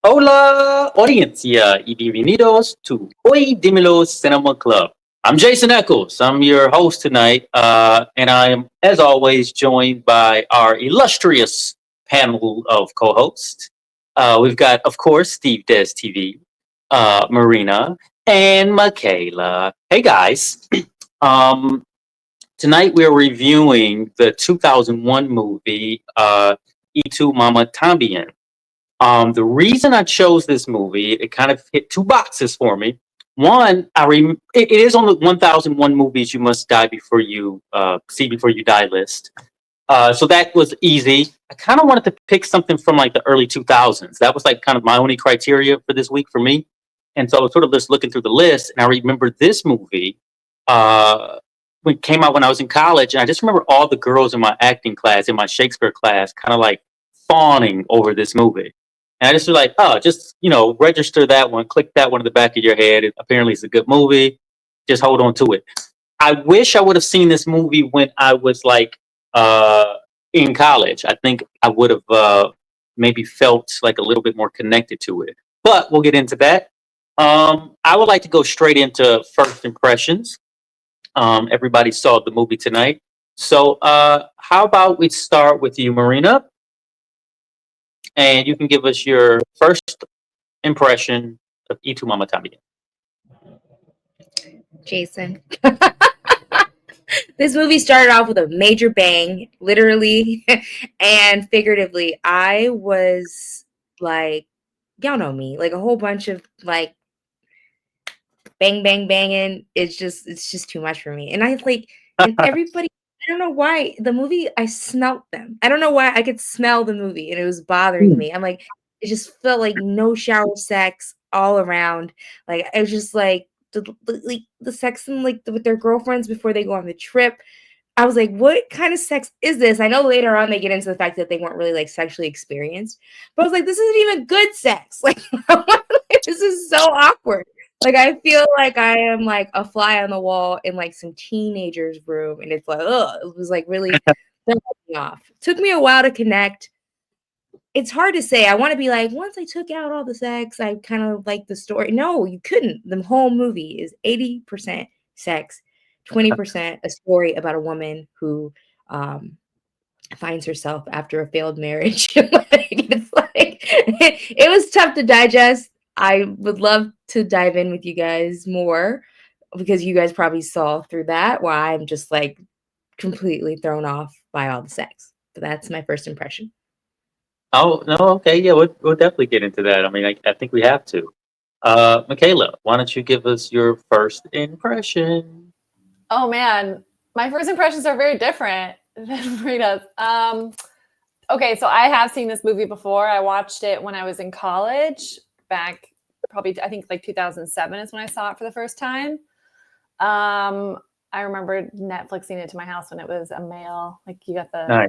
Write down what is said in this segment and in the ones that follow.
Hola, audiencia, y bienvenidos to Oye Cinema Club. I'm Jason Eccles. I'm your host tonight, and I am, as always, joined by our illustrious panel of co-hosts. We've got, of course, Steve Des TV, Marina, and Michaela. Hey, guys. um, Tonight we're reviewing the 2001 movie, Tu Mamá También. The reason I chose this movie, it kind of hit two boxes for me. One, it is on the 1001 movies you must die before you see before you die list. So that was easy. I kind of wanted to pick something from like the early 2000s. That was like kind of my only criteria for this week for me. And so I was sort of just looking through the list, and I remember this movie when it came out when I was in college, and I just remember all the girls in my acting class, in my Shakespeare class, kind of like fawning over this movie. And I just was like, oh, just, register that one, click that one in the back of your head. Apparently, it's a good movie. Just hold on to it. I wish I would have seen this movie when I was like in college. I think I would have maybe felt like a little bit more connected to it. But we'll get into that. I would like to go straight into first impressions. Everybody saw the movie tonight. So how about we start with you, Marina? And you can give us your first impression of Y Tu Mamá También. Jason. This movie started off with a major bang, literally and figuratively. I was like, y'all know me, like a whole bunch of like bang, bang, banging. It's just too much for me. And and everybody, I don't know why the movie, I smelt them. I don't know why I could smell the movie and it was bothering me. I'm like, it just felt like no shower sex all around. Like, it was just like, the sex and like with their girlfriends before they go on the trip. I was like, what kind of sex is this? I know later on they get into the fact that they weren't really like sexually experienced, but I was like, this isn't even good sex. Like, this is so awkward. Like, I feel like I am like a fly on the wall in like some teenager's room, and it's like, ugh, it was like really throwing me off. Took me a while to connect. It's hard to say. I want to be like, once I took out all the sex, I kind of like the story. No, you couldn't. The whole movie is 80% sex, 20% a story about a woman who finds herself after a failed marriage. It was tough to digest. I would love to dive in with you guys more because you guys probably saw through that why I'm just like completely thrown off by all the sex. But that's my first impression. Oh, no, okay, yeah, we'll definitely get into that. I mean, I think we have to. Michaela, why don't you give us your first impression? Oh man, my first impressions are very different than Marina's. Okay, so I have seen this movie before. I watched it when I was in college, back probably I think like 2007 is when I saw it for the first time. I remember Netflixing it to my house when it was a mail, like you got the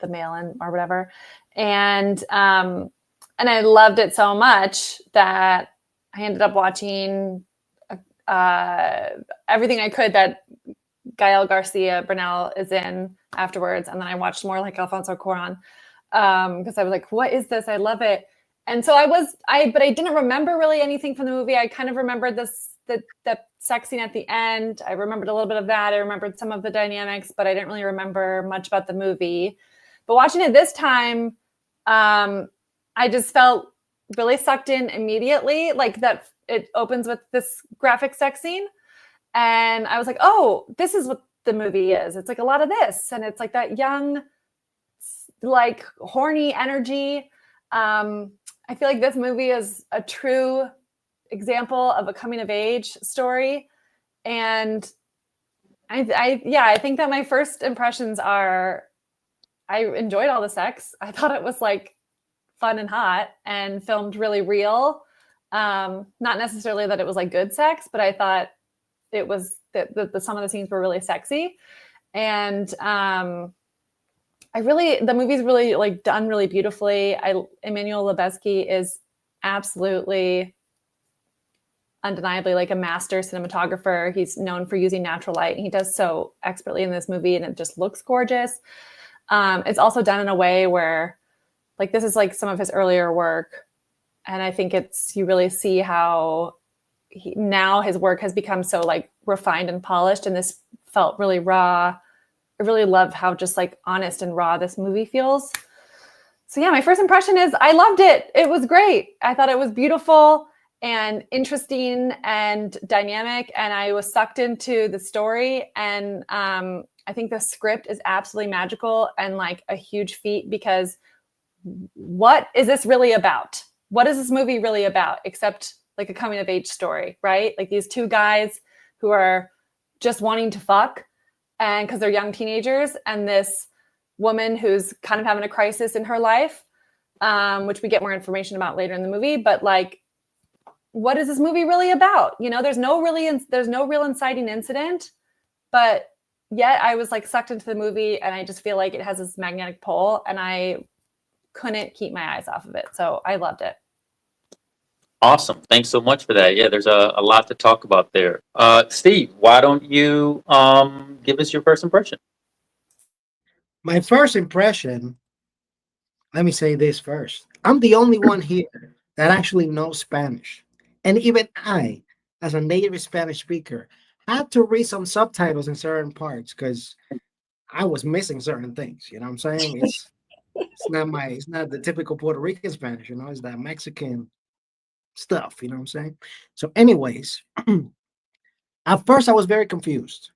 mail in or whatever, and I loved it so much that I ended up watching everything I could that Gael García Bernal is in afterwards, and then I watched more like Alfonso Cuarón because I was like, "What is this? I love it." And so but I didn't remember really anything from the movie. I kind of remembered the sex scene at the end. I remembered a little bit of that. I remembered some of the dynamics, but I didn't really remember much about the movie. But watching it this time, I just felt really sucked in immediately. Like that, it opens with this graphic sex scene. And I was like, oh, this is what the movie is. It's like a lot of this. And it's like that young, like horny energy. I feel like this movie is a true example of a coming of age story. And I think that my first impressions are, I enjoyed all the sex. I thought it was like fun and hot and filmed really real. Not necessarily that it was like good sex, but I thought it was that some of the scenes were really sexy. And the movie's really like done really beautifully. Emmanuel Lubezki is absolutely undeniably like a master cinematographer. He's known for using natural light, and he does so expertly in this movie, and it just looks gorgeous. It's also done in a way where, like, this is like some of his earlier work, And I think you really see how now his work has become so like refined and polished, and this felt really raw. I really love how just like honest and raw this movie feels. So yeah, my first impression is I loved it. It was great. I thought it was beautiful and interesting and dynamic, and I was sucked into the story. And I think the script is absolutely magical and like a huge feat, because what is this really about? What is this movie really about except like a coming of age story, right? Like these two guys who are just wanting to fuck, and because they're young teenagers, and this woman who's kind of having a crisis in her life, which we get more information about later in the movie. But like, what is this movie really about? You know, there's no real inciting incident, but yet I was like sucked into the movie, and I just feel like it has this magnetic pull, and I couldn't keep my eyes off of it. So I loved it. Awesome. Thanks so much for that. Yeah, there's a lot to talk about there. Steve, why don't you give us your first impression? My first impression, let me say this first. I'm the only one here that actually knows Spanish. And even I, as a native Spanish speaker, had to read some subtitles in certain parts because I was missing certain things. You know what I'm saying? It's not the typical Puerto Rican Spanish, it's that Mexican stuff, you know what I'm saying? So, anyways, at first I was very confused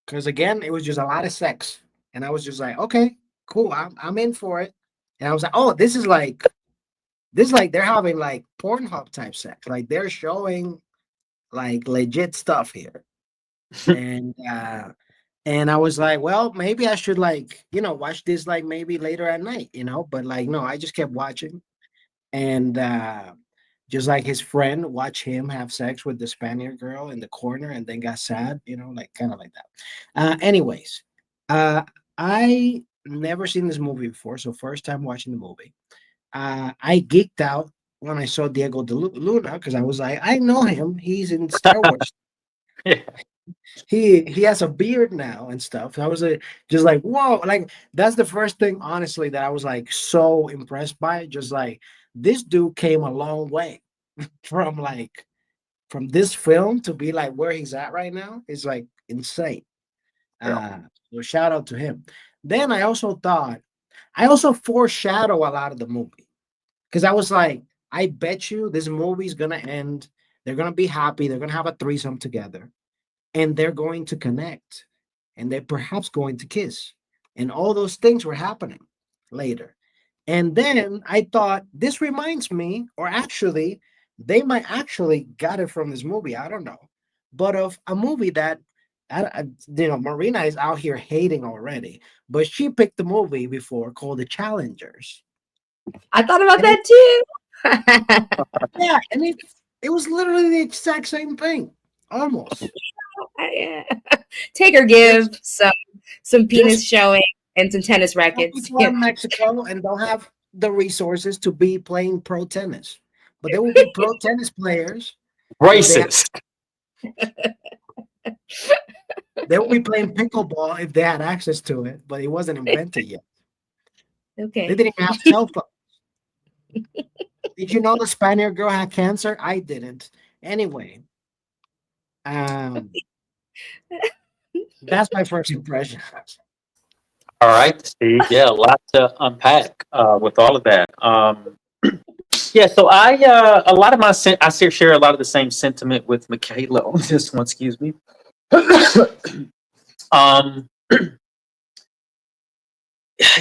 because again, it was just a lot of sex. And I was just like, okay, cool, I'm in for it. And I was like, oh, this is like they're having like Pornhub type sex. Like they're showing like legit stuff here. And I was like, well, maybe I should like, watch this like maybe later at night, but like no, I just kept watching. And just like his friend, watch him have sex with the Spaniard girl in the corner and then got sad, like kind of like that. Anyways, I never seen this movie before, so first time watching the movie. I geeked out when I saw Diego de Luna because I was like, I know him. He's in Star Wars. Yeah. He has a beard now and stuff. I was just like, whoa, like that's the first thing, honestly, that I was like so impressed by. Just like this dude came a long way from this film to be like where he's at right now is like insane. Yeah. So shout out to him. Then I also foreshadow a lot of the movie because I was like, I bet you this movie's gonna end. They're gonna be happy. They're gonna have a threesome together, and they're going to connect, and they're perhaps going to kiss, and all those things were happening later. And then I thought, this reminds me, or actually, they might actually got it from this movie. I don't know, but of a movie that, Marina is out here hating already, but she picked the movie before called The Challengers. I thought about And it, that too. yeah, and it was literally the exact same thing, almost. Yeah. Take or Just, give, some just penis showing and some tennis rackets. people in Mexico and don't have the resources to be playing pro tennis, but they will be pro tennis players if they have. Racist. They will be playing pickleball if they had access to it, but it wasn't invented yet. They Okay. didn't even have cell phones. Did you know the Spaniard girl had cancer? I didn't. Anyway, um, that's my first impression. All right, Steve. Yeah, a lot to unpack with all of that. Yeah, so a lot of I share a lot of the same sentiment with Michaela on this one. Excuse me. um,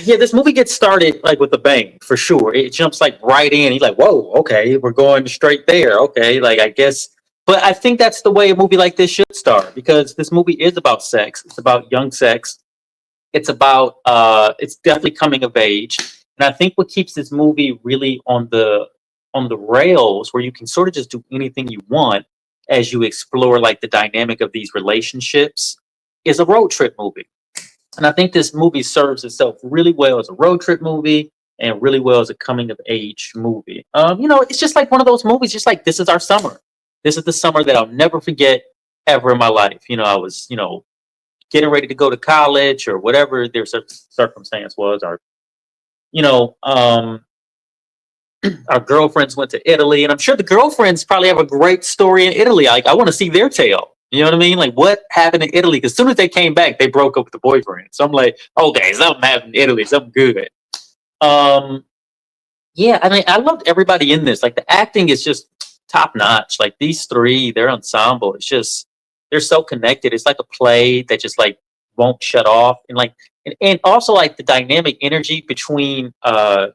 yeah, this movie gets started like with a bang for sure. It jumps like right in. He's like, "Whoa, okay, we're going straight there." Okay, like I guess, but I think that's the way a movie like this should start because this movie is about sex. It's about young sex. It's definitely coming of age, and I think what keeps this movie really on the rails, where you can sort of just do anything you want as you explore like the dynamic of these relationships, is a road trip movie. And I think this movie serves itself really well as a road trip movie and really well as a coming of age movie. It's just like one of those movies, just like this is our summer. This is the summer that I'll never forget ever in my life. I was, getting ready to go to college or whatever their circumstance was, or, you know, um, our girlfriends went to Italy, and I'm sure the girlfriends probably have a great story in Italy. Like, I want to see their tale. You know what I mean? Like, what happened in Italy? Because as soon as they came back, they broke up with the boyfriend. So I'm like, okay, something happened in Italy, something good. Um, yeah, I mean, I loved everybody in this. Like, the acting is just top notch. Like, these three, their ensemble, it's just they're so connected. It's like a play that just like won't shut off, and like, and also like the dynamic energy between uh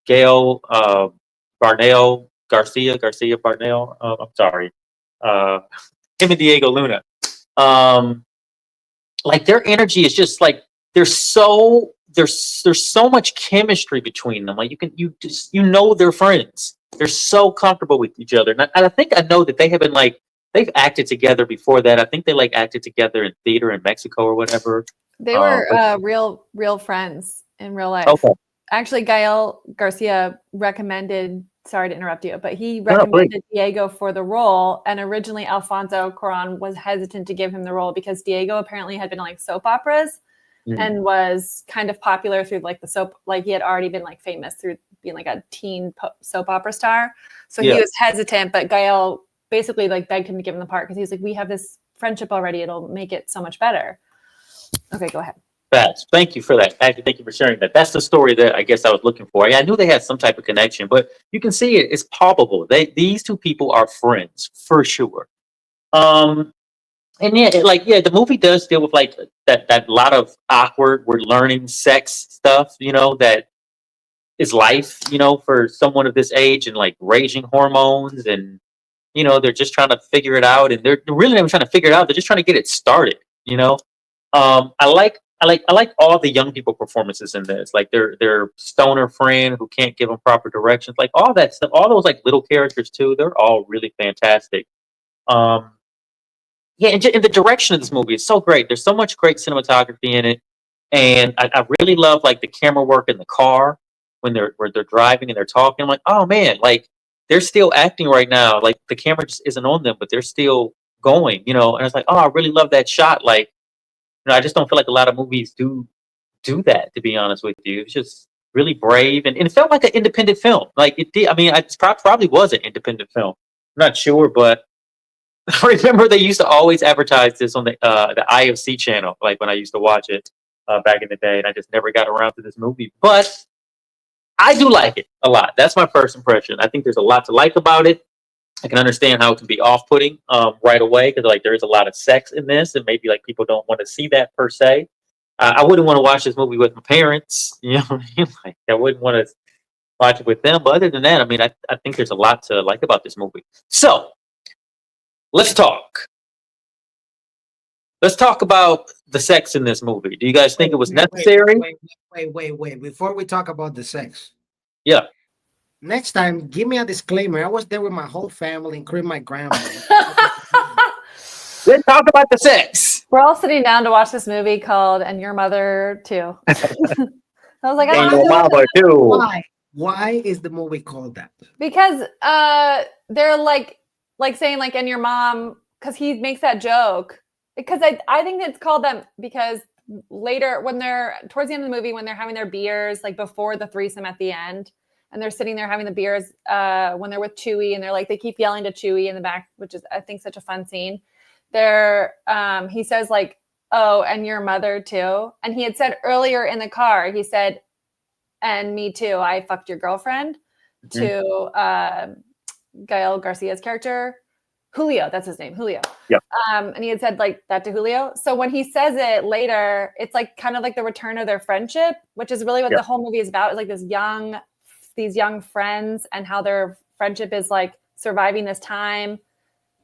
Gail Barnell Garcia Barnell. I'm sorry, uh, him and Diego Luna. Um, like their energy is just like there's so much chemistry between them. Like you know they're friends. They're so comfortable with each other. And I think I know that they have been like they've acted together before that. I think they like acted together in theater in Mexico or whatever. They were But real friends in real life. okay, Actually, Gael Garcia recommended, sorry to interrupt you, but he no, please. recommended Diego for the role. And originally Alfonso Cuarón was hesitant to give him the role because Diego apparently had been in like soap operas and was kind of popular through like the soap, like he had already been like famous through being like a teen soap opera star. So he was hesitant, but Gael basically like begged him to give him the part because he was like, we have this friendship already. It'll make it so much better. Okay, go ahead. Facts. Thank you for that. Actually, thank you for sharing that. That's the story that I guess I was looking for. I knew they had some type of connection, but you can see it. It's palpable. These two people are friends for sure. Um, and yeah, the movie does deal with like that lot of awkward. We're learning sex stuff. That is life. For someone of this age and like raging hormones, and they're just trying to figure it out, and they're really not even trying to figure it out. They're just trying to get it started. I like all the young people performances in this. Like their stoner friend who can't give them proper directions. Like all that stuff. All those like little characters too. They're all really fantastic. Um, yeah, and the direction of this movie is so great. There's so much great cinematography in it, and I really love like the camera work in the car where they're driving and they're talking. I'm like, oh man, like they're still acting right now. Like the camera just isn't on them, but they're still going. And it's like, oh, I really love that shot. Like, I just don't feel like a lot of movies do that. To be honest with you, it's just really brave, and it felt like an independent film. Like it did. I mean, it probably was an independent film. I'm not sure, but I remember they used to always advertise this on the IFC channel, like when I used to watch it back in the day, and I just never got around to this movie. But I do like it a lot. That's my first impression. I think there's a lot to like about it. I can understand how it can be off-putting right away because like there is a lot of sex in this, and maybe like people don't want to see that per se. I wouldn't want to watch this movie with my parents. What I mean? Like I wouldn't want to watch it with them. But other than that, I mean, I think there's a lot to like about this movie. So let's talk. Let's talk about the sex in this movie. Do you guys think it was necessary? Wait. Before we talk about the sex, Yeah. next time, give me a disclaimer. I was there with my whole family, including my grandma. Let's talk about the sex. We're all sitting down to watch this movie called "And Your Mother Too." I was like, And your mama too. Why is the movie called that? because they're like saying like "and your mom" because he makes that joke. Because I think it's called that because later when they're towards the end of the movie when they're having their beers like before the threesome at the end and they're sitting there having the beers when they're with Chewie and they're like they keep yelling to Chewie in the back, which is I think such a fun scene. He says like, oh, and your mother too. And he had said earlier in the car, he said, and me too, I fucked your girlfriend to Gael Garcia's character. Julio, that's his name, Julio. Yeah. And he had said like that to Julio. So when he says it later, it's like kind of like the return of their friendship, which is really what the whole movie is about. Is like these young friends and how their friendship is like surviving this time.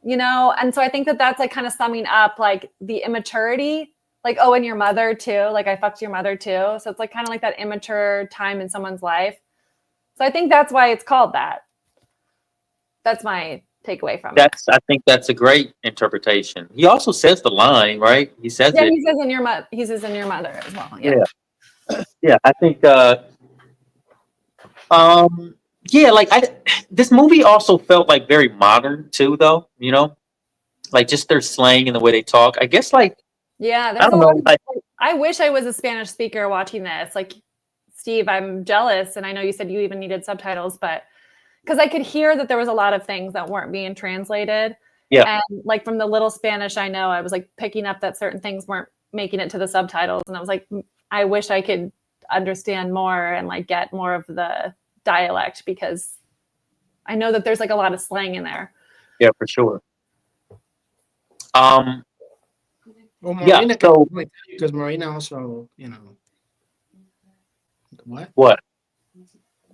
And so I think that that's like kind of summing up like the immaturity, like, oh, and your mother too, like I fucked your mother too. So it's like kind of like that immature time in someone's life. So I think that's why it's called that. That's my takeaway from it. I think that's a great interpretation. He also says the line, right? He says it. He says in your mother. He says in your mother as well. Yeah. I think this movie also felt like very modern too, though. Like just their slang and the way they talk. I guess like there's I don't know. I wish I was a Spanish speaker watching this. Like Steve, I'm jealous. And I know you said you even needed subtitles, but because I could hear that there was a lot of things that weren't being translated. Yeah. And like from the little Spanish I know, I was like picking up that certain things weren't making it to the subtitles. And I was like, I wish I could understand more and like get more of the dialect, because I know that there's like a lot of slang in there. Yeah, for sure. Well, Yeah, Marina so because Marina also, what? what?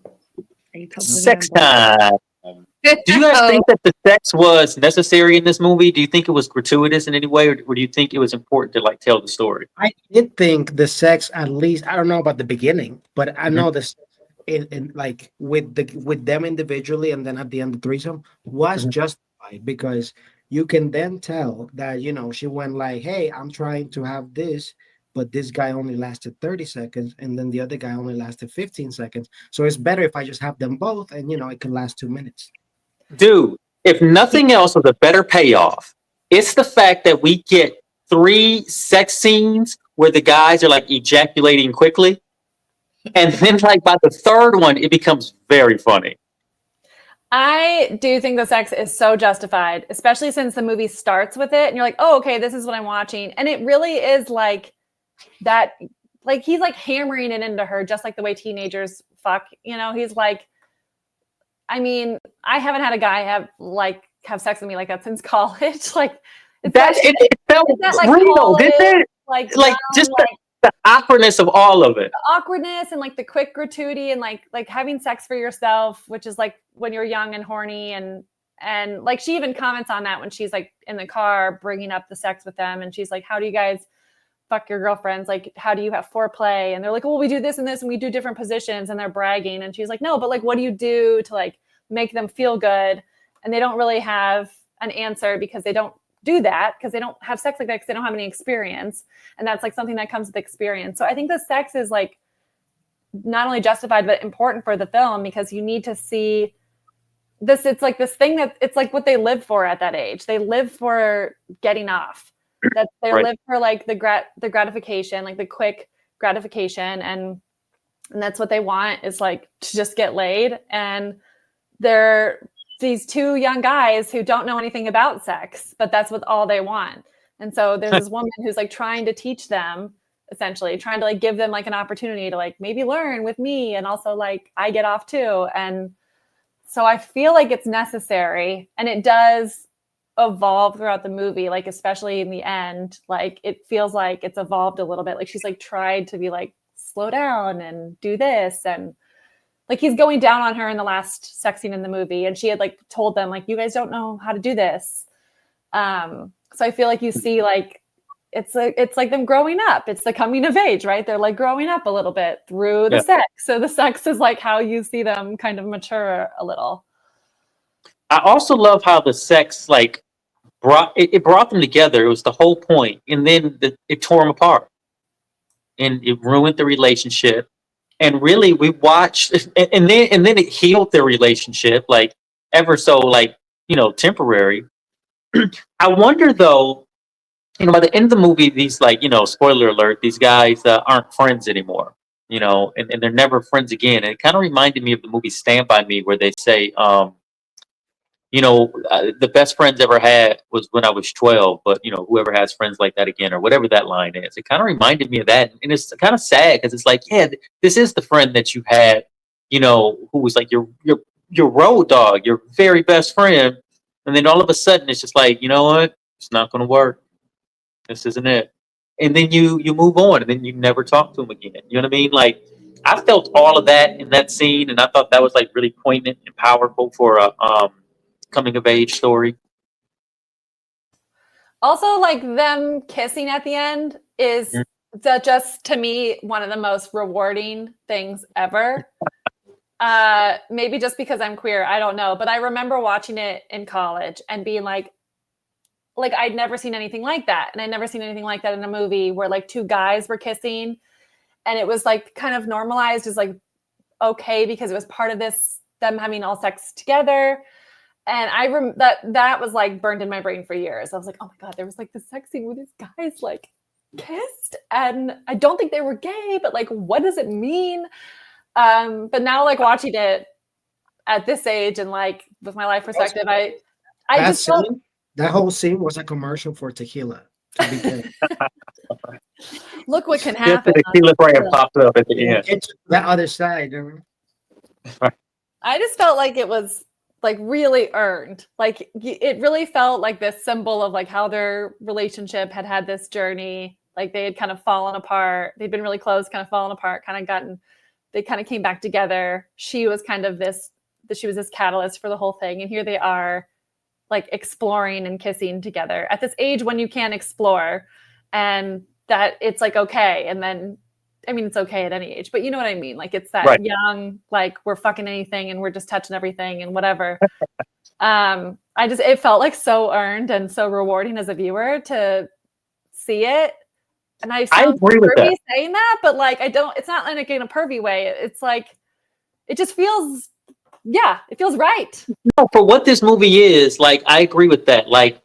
Are you talking Sex about? time. Do you guys Oh, think that the sex was necessary in this movie? Do you think it was gratuitous in any way, or do you think it was important to like tell the story? I did think the sex, at least, I don't know about the beginning, but I Mhm. know this in like with them individually, and then at the end the threesome was Mhm. justified, because you can then tell that she went like, hey, I'm trying to have this, but this guy only lasted 30 seconds, and then the other guy only lasted 15 seconds, so it's better if I just have them both, and it can last 2 minutes. Dude, if nothing else was a better payoff, it's the fact that we get 3 sex scenes where the guys are like ejaculating quickly. And then like by the third one, it becomes very funny. I do think the sex is so justified, especially since the movie starts with it and you're like, oh, okay, this is what I'm watching. And it really is like that, like he's like hammering it into her just like the way teenagers fuck. He's like, I mean, I haven't had a guy have sex with me like that since college. Like it's That it felt that like real, didn't college, it? like young, Like just like the awkwardness of all of it. awkwardness and like the quick gratuity and like having sex for yourself, which is like when you're young and horny, and like she even comments on that when she's like in the car bringing up the sex with them, and she's like, how do you guys fuck your girlfriends? Like, how do you have foreplay? And they're like, well, we do this and this and we do different positions, and they're bragging, and she's like, no, but like what do you do to like make them feel good? And they don't really have an answer because they don't do that, because they don't have sex like that, because they don't have any experience, and that's like something that comes with experience. So I think the sex is like not only justified but important for the film, because you need to see this. It's like this thing that it's like what they live for at that age. They live for getting off. That they Right. live for like the gratification, like the quick gratification, and that's what they want, is like to just get laid. And they're these two young guys who don't know anything about sex, but that's what all they want. And so there's this woman who's like trying to teach them, essentially trying to like give them like an opportunity to like maybe learn with me, and also like I get off too. And so I feel like it's necessary, and it does evolve throughout the movie, like especially in the end, like it feels like it's evolved a little bit. Like she's like tried to be like, slow down and do this, and like he's going down on her in the last sex scene in the movie, and she had like told them like, you guys don't know how to do this. So I feel like you see like it's like them growing up. It's the coming of age, right? They're like growing up a little bit through the Yeah. sex. So the sex is like how you see them kind of mature a little. I also love how the sex like it brought them together. It was the whole point, and then it tore them apart, and it ruined the relationship. And really, we watched, and then it healed their relationship, like ever so, like temporary. I wonder though, by the end of the movie, these like spoiler alert, these guys aren't friends anymore. And they're never friends again. And it kind of reminded me of the movie Stand by Me, where they say, the best friends ever had was when I was 12, but whoever has friends like that again, or whatever that line is. It kind of reminded me of that. And it's kind of sad because it's like, yeah, this is the friend that you had, who was like your road dog, your very best friend. And then all of a sudden it's just like, you know what? It's not going to work. This isn't it. And then you move on, and then you never talk to him again. You know what I mean? Like, I felt all of that in that scene, and I thought that was like really poignant and powerful for a coming of age story. Also, like them kissing at the end is just to me one of the most rewarding things ever. Maybe just because I'm queer, I don't know, but I remember watching it in college and being like I'd never seen anything like that, and I'd never seen anything like that in a movie where like two guys were kissing, and it was like kind of normalized as like okay because it was part of this them having all sex together. And that was like burned in my brain for years. I was like, oh my God, there was like the sex scene with these guys like kissed, and I don't think they were gay, but like, what does it mean? But now, like, watching it at this age and like with my life perspective, I That just felt, scene, that whole scene was a commercial for tequila. To be clear, look what can Just happen. the tequila brand popped up at the end. it's the other side. You know? I just felt like it was like really earned. Like it really felt like this symbol of like how their relationship had this journey. Like they had kind of fallen apart. They'd been really close, kind of fallen apart, they kind of came back together. She was kind of she was this catalyst for the whole thing. And here they are like exploring and kissing together at this age when you can explore, and that it's like, okay. And then, I mean, it's okay at any age, but you know what I mean? Like it's that Right. young, like we're fucking anything and we're just touching everything and whatever. It felt like so earned and so rewarding as a viewer to see it. And I sound agree with pervy that. saying that, but like, it's not like in a pervy way. It's like, it just feels, it feels right. No, for what this movie is, like, I agree with that. Like,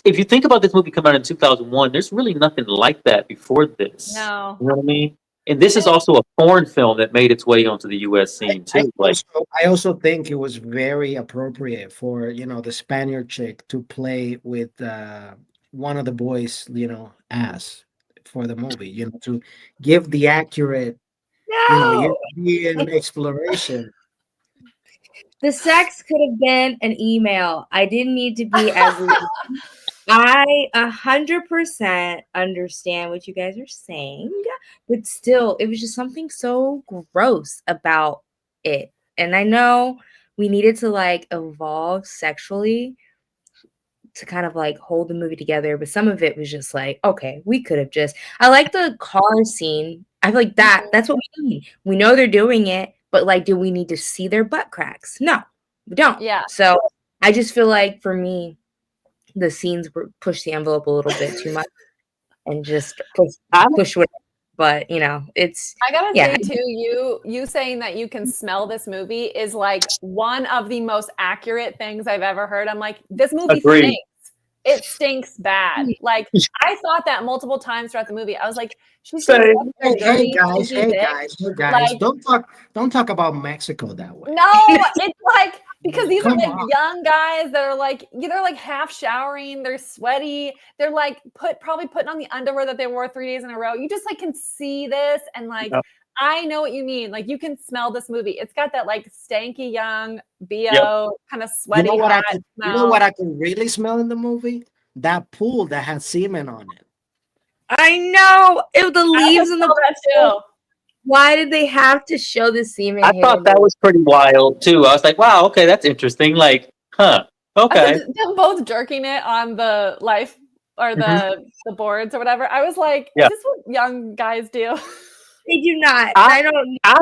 if you think about this movie coming out in 2001, there's really nothing like that before this. No. You know what I mean? And this is also a foreign film that made its way onto the U.S. scene too. I also think it was very appropriate for, you know, the Spaniard chick to play with one of the boys, you know, ass for the movie, you know, to give the accurate, you know, No, European exploration. the sex could have been an email. I didn't need to be as. I 100% understand what you guys are saying, but still, it was just something so gross about it. And I know we needed to like evolve sexually to kind of like hold the movie together, but some of it was just like, okay, we could have just. I like the car scene. I feel like that's what we need. We know they're doing it, but like, do we need to see their butt cracks? No, we don't. Yeah. So I just feel like for me, the scenes were push the envelope a little bit too much and just push whatever. But you know, it's I gotta say too, you saying that you can smell this movie is like one of the most accurate things I've ever heard. I'm like, this movie Agreed. stinks. It stinks bad. Like I thought that multiple times throughout the movie. I was like, she's Same. so dirty, stinky dick. Guys, Like, don't talk about Mexico that way. no, it's like because these are Come like on. young guys that are like, they're like half showering, they're sweaty, they're like probably putting on the underwear that they wore 3 days in a row. You just like can see this and like Yep. I know what you mean. Like you can smell this movie. It's got that like stanky young BO kind of sweaty hot smell. You know what I can really smell in the movie? That pool that had semen on it. I know it, the leaves in the that too. Why did they have to show the semen? I thought that was pretty wild too. I was like, wow, okay, that's interesting. Like, huh, okay. Them both jerking it on the life or the boards or whatever. I was like, Yeah. is this what young guys do? They do not. I've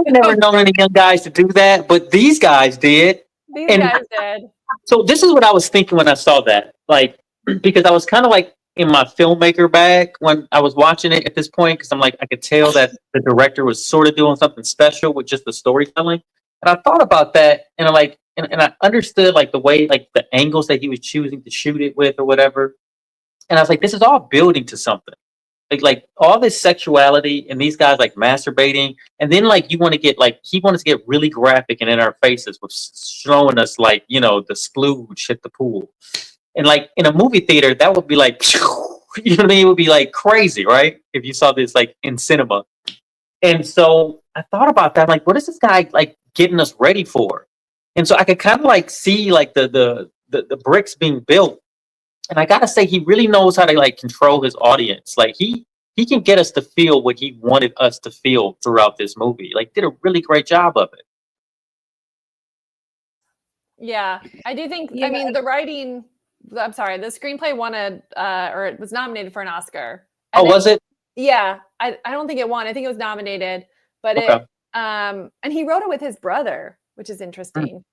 never known any young guys to do that, but these guys did. These guys did. So this is what I was thinking when I saw that. Like, because I was kind of like in my filmmaker bag when I was watching it at this point, because I'm like, I could tell that the director was sort of doing something special with just the storytelling. And I thought about that, and I'm like, and I understood like the way, like the angles that he was choosing to shoot it with or whatever. And I was like, this is all building to something. Like all this sexuality and these guys like masturbating, and then like you want to get like he wanted to get really graphic and in our faces with showing us like, you know, the splooge hit the pool, and like in a movie theater that would be like, you know what I mean? It would be like crazy, right? If you saw this like in cinema. And so I thought about that, like, what is this guy like getting us ready for? And so I could kind of like see like the bricks being built. And I gotta say, he really knows how to like control his audience. Like he can get us to feel what he wanted us to feel throughout this movie. Like did a really great job of it. Yeah, I do think. I mean, the writing. I'm sorry, the screenplay wanted, or it was nominated for an Oscar. And was it? Yeah, I don't think it won. I think it was nominated, but it. And he wrote it with his brother, which is interesting.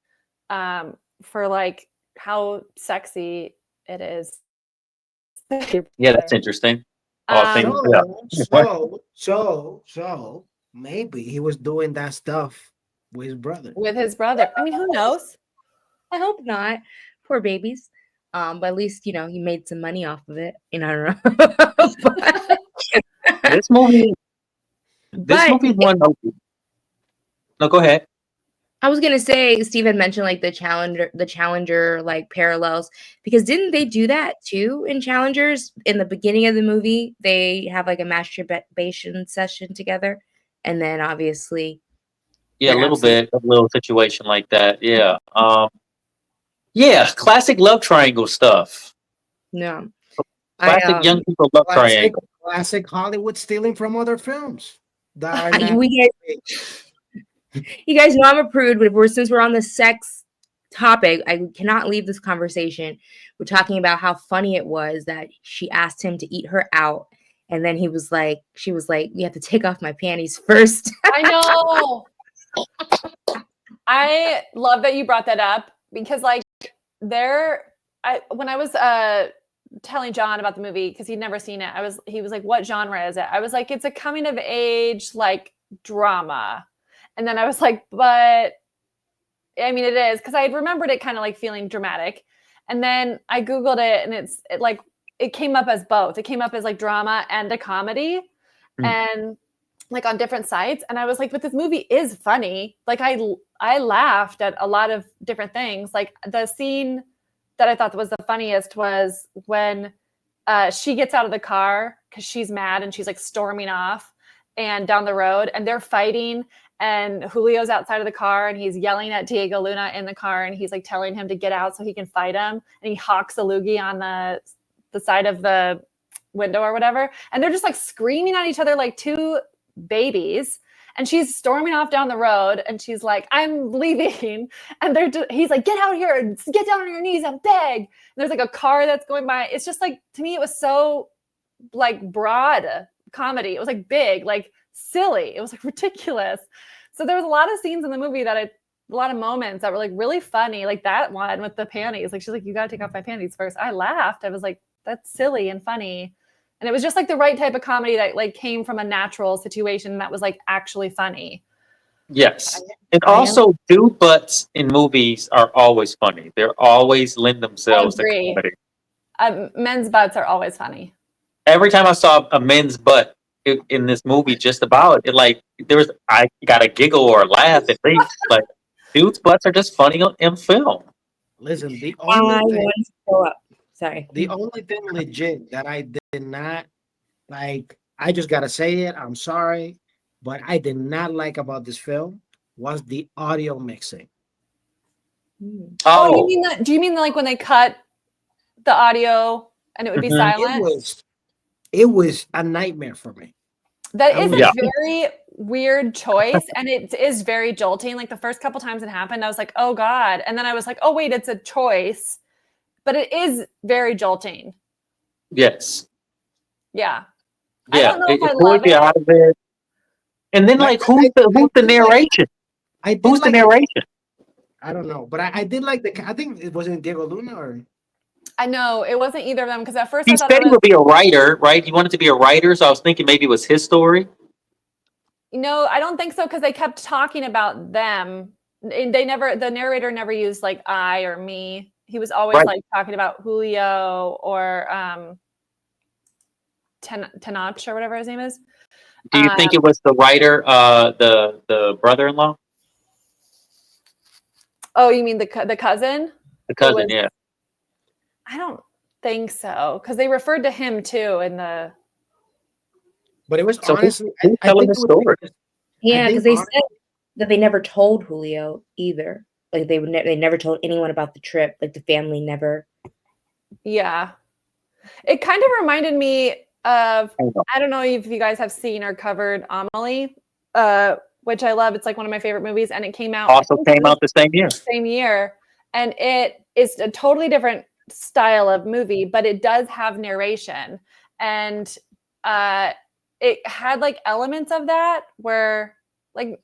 For like how sexy it is. Yeah, that's interesting. So maybe he was doing that stuff with his brother. With his brother. I mean, who knows? I hope not. Poor babies. But at least, you know, he made some money off of it. You know, I don't know. This movie, this But movie won. No, go ahead. I was gonna say, Steve had mentioned like the Challenger like parallels, because didn't they do that too in Challengers? In the beginning of the movie, they have like a masturbation session together, and then obviously, Yeah, a they're little absolutely bit, a little situation like that. Yeah. Yeah, classic love triangle stuff. no. I Classic young people love Classic, triangle. classic Hollywood stealing from other films that are not. we You guys know I'm a prude, but since we're on the sex topic, I cannot leave this conversation. We're talking about how funny it was that she asked him to eat her out, and then she was like, "You have to take off my panties first." I know. I love that you brought that up because, like, when I was telling John about the movie because he'd never seen it, he was like, "What genre is it?" I was like, "It's a coming of age like drama," and then I was like, "But I mean, it is," because I had remembered it kind of like feeling dramatic, and then I googled it, and it came up as both. It came up as like drama and a comedy, Mm. and like on different sites, and I was like, but this movie is funny. Like I laughed at a lot of different things. Like the scene that I thought was the funniest was when she gets out of the car because she's mad and she's like storming off and down the road, and they're fighting, and Julio's outside of the car and he's yelling at Diego Luna in the car, and he's like telling him to get out so he can fight him, and he hawks a loogie on the side of the window or whatever, and they're just like screaming at each other like two babies, and she's storming off down the road, and she's like, "I'm leaving," and he's like, "Get out here and get down on your knees and beg." And there's like a car that's going by. It's just like, to me, it was so like broad comedy. It was like big, like silly. It was like ridiculous. So there was a lot of scenes in the movie a lot of moments that were like really funny, like that one with the panties. Like she's like, "You got to take off my panties first." I laughed. I was like, that's silly and funny. And it was just like the right type of comedy that like came from a natural situation that was like actually funny. Yes. And also, dude butts in movies are always funny. They're always lend I themselves to agree. comedy. Men's butts are always funny. Every time I saw a men's butt in this movie, just about it, like I got a giggle or a laugh at least. Like dudes' butts are just funny in film. Listen, the I only thing, want to go up. Sorry. the only thing legit that I did not like, I just gotta say it. I'm sorry, but I did not like about this film was the audio mixing. Oh, you Oh, mean that? Do you mean like when they cut the audio and it would be Mhm. silent? It was a nightmare for me. That I is was a Yeah. very weird choice, and it is very jolting. Like the first couple times it happened, I was like, "Oh God," and then I was like, "Oh wait, it's a choice," but it is very jolting. Yes. Yeah, I Yeah. don't know if It I pulls love you it. out of it. And then, But like, who's I the did like narration? I did Who's the like the narration? I don't know, but I did like I think it wasn't Diego Luna or I know it wasn't either of them because at first I He thought it said he was. would be a writer, right? He wanted to be a writer, so I was thinking maybe it was his story. No, I don't think so because they kept talking about them. And the narrator never used like I or me. He was always Right. like talking about Julio or Tenoch or whatever his name is. Do you think it was the writer, the brother-in-law, Oh, you mean the cousin? the Who cousin? was? Yeah. I don't think so because they referred to him too in the. but it was So honestly who's I telling think the it was story? because I Yeah, because think they said that they never told Julio either. Like they never told anyone about the trip. Like the family never. Yeah, it kind of reminded me of. I don't know. I don't know if you guys have seen or covered Amelie, which I love. It's like one of my favorite movies, and it came out. I Also think it came was out the same year. same year, and it is a totally different style of movie, but it does have narration, and it had like elements of that where like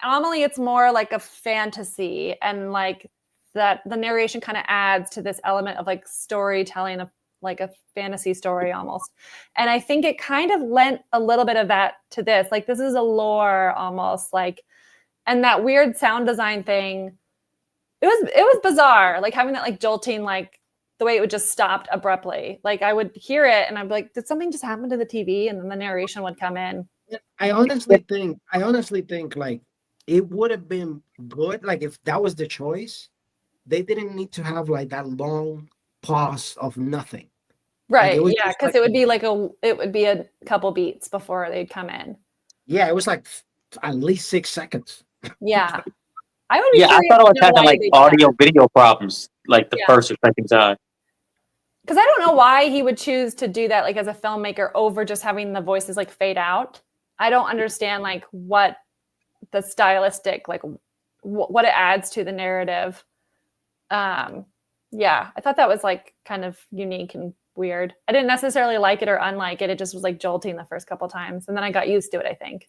Amelie, it's more like a fantasy, and like that the narration kind of adds to this element of like storytelling of like a fantasy story almost. And I think it kind of lent a little bit of that to this. Like this is a lore almost like, and that weird sound design thing. It was bizarre, like having that like jolting like the way it would just stop abruptly. Like I would hear it and I'd be like, did something just happen to the TV? And then the narration would come in. I honestly think like it would have been good, like if that was the choice, they didn't need to have like that long pause of nothing. Like it Right. was Yeah. just Cause like it would be a couple beats before they'd come in. yeah, it was like at least 6 seconds. Yeah. I would be Yeah, I curious thought I to was know having why like they did that. audio video problems, like the Yeah. first or second time. Because I don't know why he would choose to do that, like as a filmmaker, over just having the voices like fade out. I don't understand like what the stylistic, like what it adds to the narrative. Yeah, I thought that was like kind of unique and weird. I didn't necessarily like it or unlike it. It just was like jolting the first couple times, and then I got used to it, I think.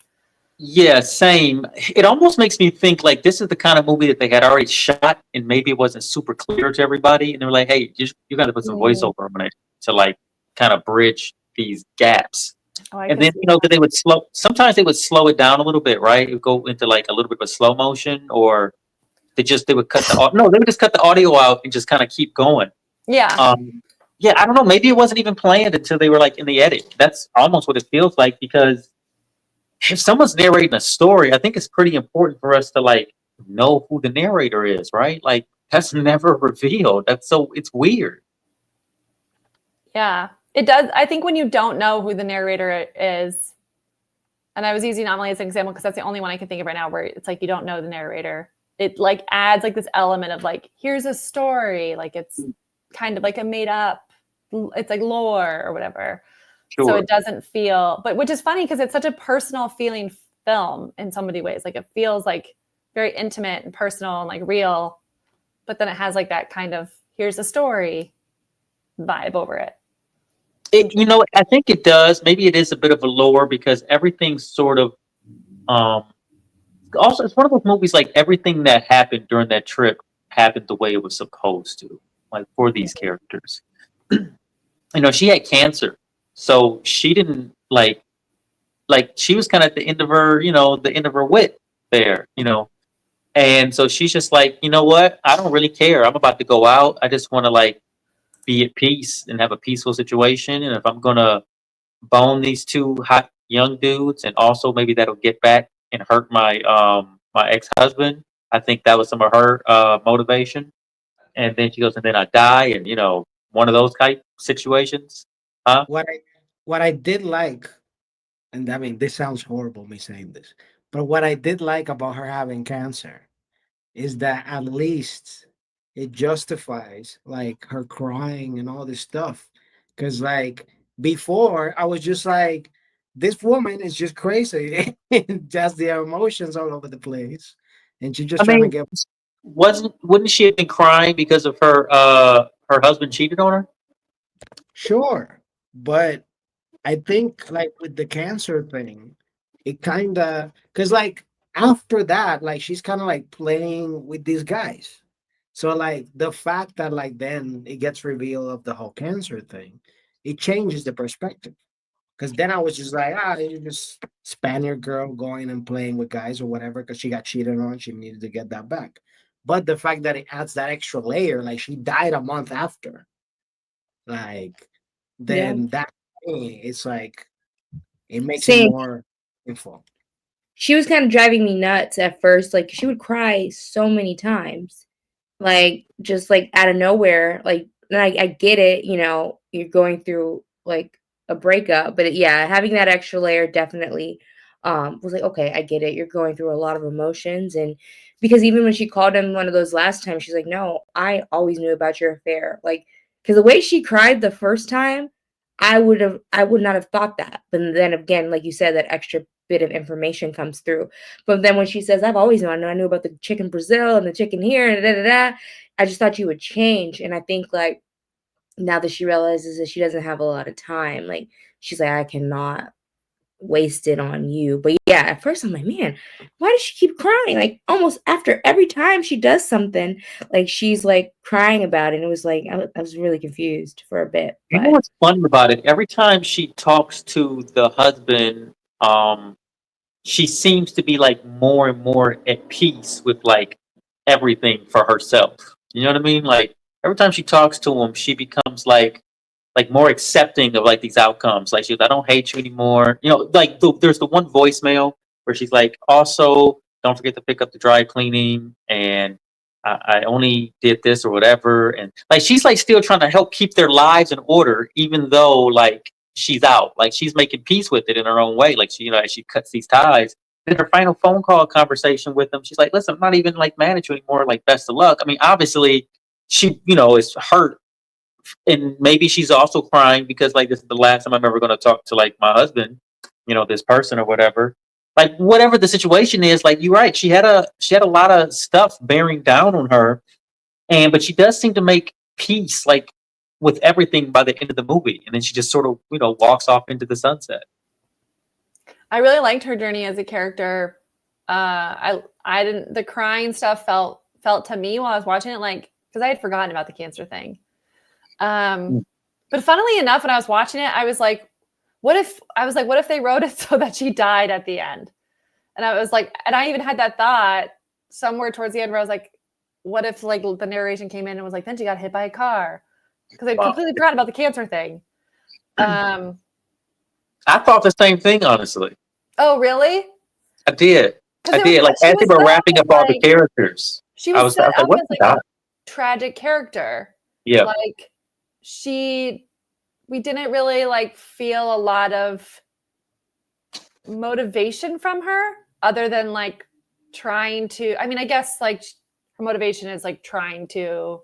Yeah, same. It almost makes me think like this is the kind of movie that they had already shot, and maybe it wasn't super clear to everybody, and they were like, "Hey, you got to put some Mhm. voiceover on it to like kind of bridge these gaps." Oh, I And could then see you know that. that they would slow. Sometimes they would slow it down a little bit, right? It would go into like a little bit of a slow motion, or they would cut the no, they would just cut the audio out and just kind of keep going. Yeah, Um, yeah, I don't know. Maybe it wasn't even planned until they were like in the edit. That's almost what it feels like because if someone's narrating a story, I think it's pretty important for us to like know who the narrator is, right? Like that's never revealed. That's so it's weird. yeah, it does. I think when you don't know who the narrator is, and I was using Amelie as an example because that's the only one I can think of right now where it's like you don't know the narrator. It like adds like this element of like here's a story, like it's kind of like a made up, it's like lore or whatever. So Sure. it doesn't feel, but which is funny because it's such a personal feeling film in so many ways. Like it feels like very intimate and personal and like real, but then it has like that kind of here's a story vibe over it. You know, I think it does. Maybe it is a bit of a lore because everything's sort of um also it's one of those movies like everything that happened during that trip happened the way it was supposed to, like for these characters. You know, she had cancer, so she didn't like she was kind of at the end of her, you know, the end of her wit there, you know. And so she's just like, you know what? I don't really care. I'm about to go out. I just want to like be at peace and have a peaceful situation. And if I'm gonna bone these two hot young dudes, and also maybe that'll get back and hurt my ex husband. I think that was some of her motivation. And then she goes, and then I die, and you know, one of those type situations, huh? What I did like, and I mean this sounds horrible me saying this, but what I did like about her having cancer is that at least it justifies like her crying and all this stuff. Cause like before I was just like, this woman is just crazy and just the emotions all over the place. And she's I just trying to mean, get wouldn't she have been crying because of her husband cheated on her? sure. But I think like with the cancer thing, it kinda cause like after that, like she's kind of like playing with these guys. So like the fact that like then it gets revealed of the whole cancer thing, it changes the perspective. Cause then I was just like, you just Spaniard girl going and playing with guys or whatever, because she got cheated on, she needed to get that back. But the fact that it adds that extra layer, like she died a month after, like Yeah. then that it's like it makes it Same. more info. She was kind of driving me nuts at first. Like she would cry so many times, like just like out of nowhere. Like, and I get it. You know, you're going through like a breakup, but yeah, having that extra layer definitely was like, okay, I get it. You're going through a lot of emotions, and because even when she called him one of those last times, she's like, no, I always knew about your affair. Like, because the way she cried the first time, I would not have thought that. But then again, like you said, that extra bit of information comes through. But then when she says, I've always known, I knew about the chicken Brazil and the chicken here and da da da, I just thought you would change. And I think like now that she realizes that she doesn't have a lot of time, like she's like, I cannot waste it on you. But yeah, at first I'm like, man, why does she keep crying? Like almost after every time she does something, like she's like crying about it. And it was like I was really confused for a bit. You know But what's funny about it? Every time she talks to the husband, um, she seems to be like more and more at peace with like everything for herself. You know what I mean? Like every time she talks to him, she becomes like more accepting of like these outcomes. Like she's, I don't hate you anymore. You know, like there's the one voicemail where she's like, also don't forget to pick up the dry cleaning, and I only did this or whatever, and like she's like still trying to help keep their lives in order, even though like she's out. Like she's making peace with it in her own way. Like she, you know, as she cuts these ties. In her final phone call conversation with him, she's like, "Listen, I'm not even like mad at you anymore. Like, best of luck." I mean, obviously, she, you know, is hurt, and maybe she's also crying because like this is the last time I'm ever going to talk to like my husband, you know, this person or whatever. Like whatever the situation is, like you're right, she had a lot of stuff bearing down on her, and but she does seem to make peace like with everything by the end of the movie, and then she just sort of, you know, walks off into the sunset. I really liked her journey as a character. I didn't, the crying stuff felt to me while I was watching it, like, because I had forgotten about the cancer thing. But funnily enough, when I was watching it, I was like, what if they wrote it so that she died at the end? And I was like, and I even had that thought somewhere towards the end where I was like, what if like the narration came in and was like, then she got hit by a car? Because I completely forgot about the cancer thing. I thought the same thing, honestly. Oh, really? I did. Like as they were wrapping up all the characters, she I was was set like, up what as the like God? a tragic character. Yeah. Like we didn't really like feel a lot of motivation from her other than like trying to, I mean, I guess like her motivation is like trying to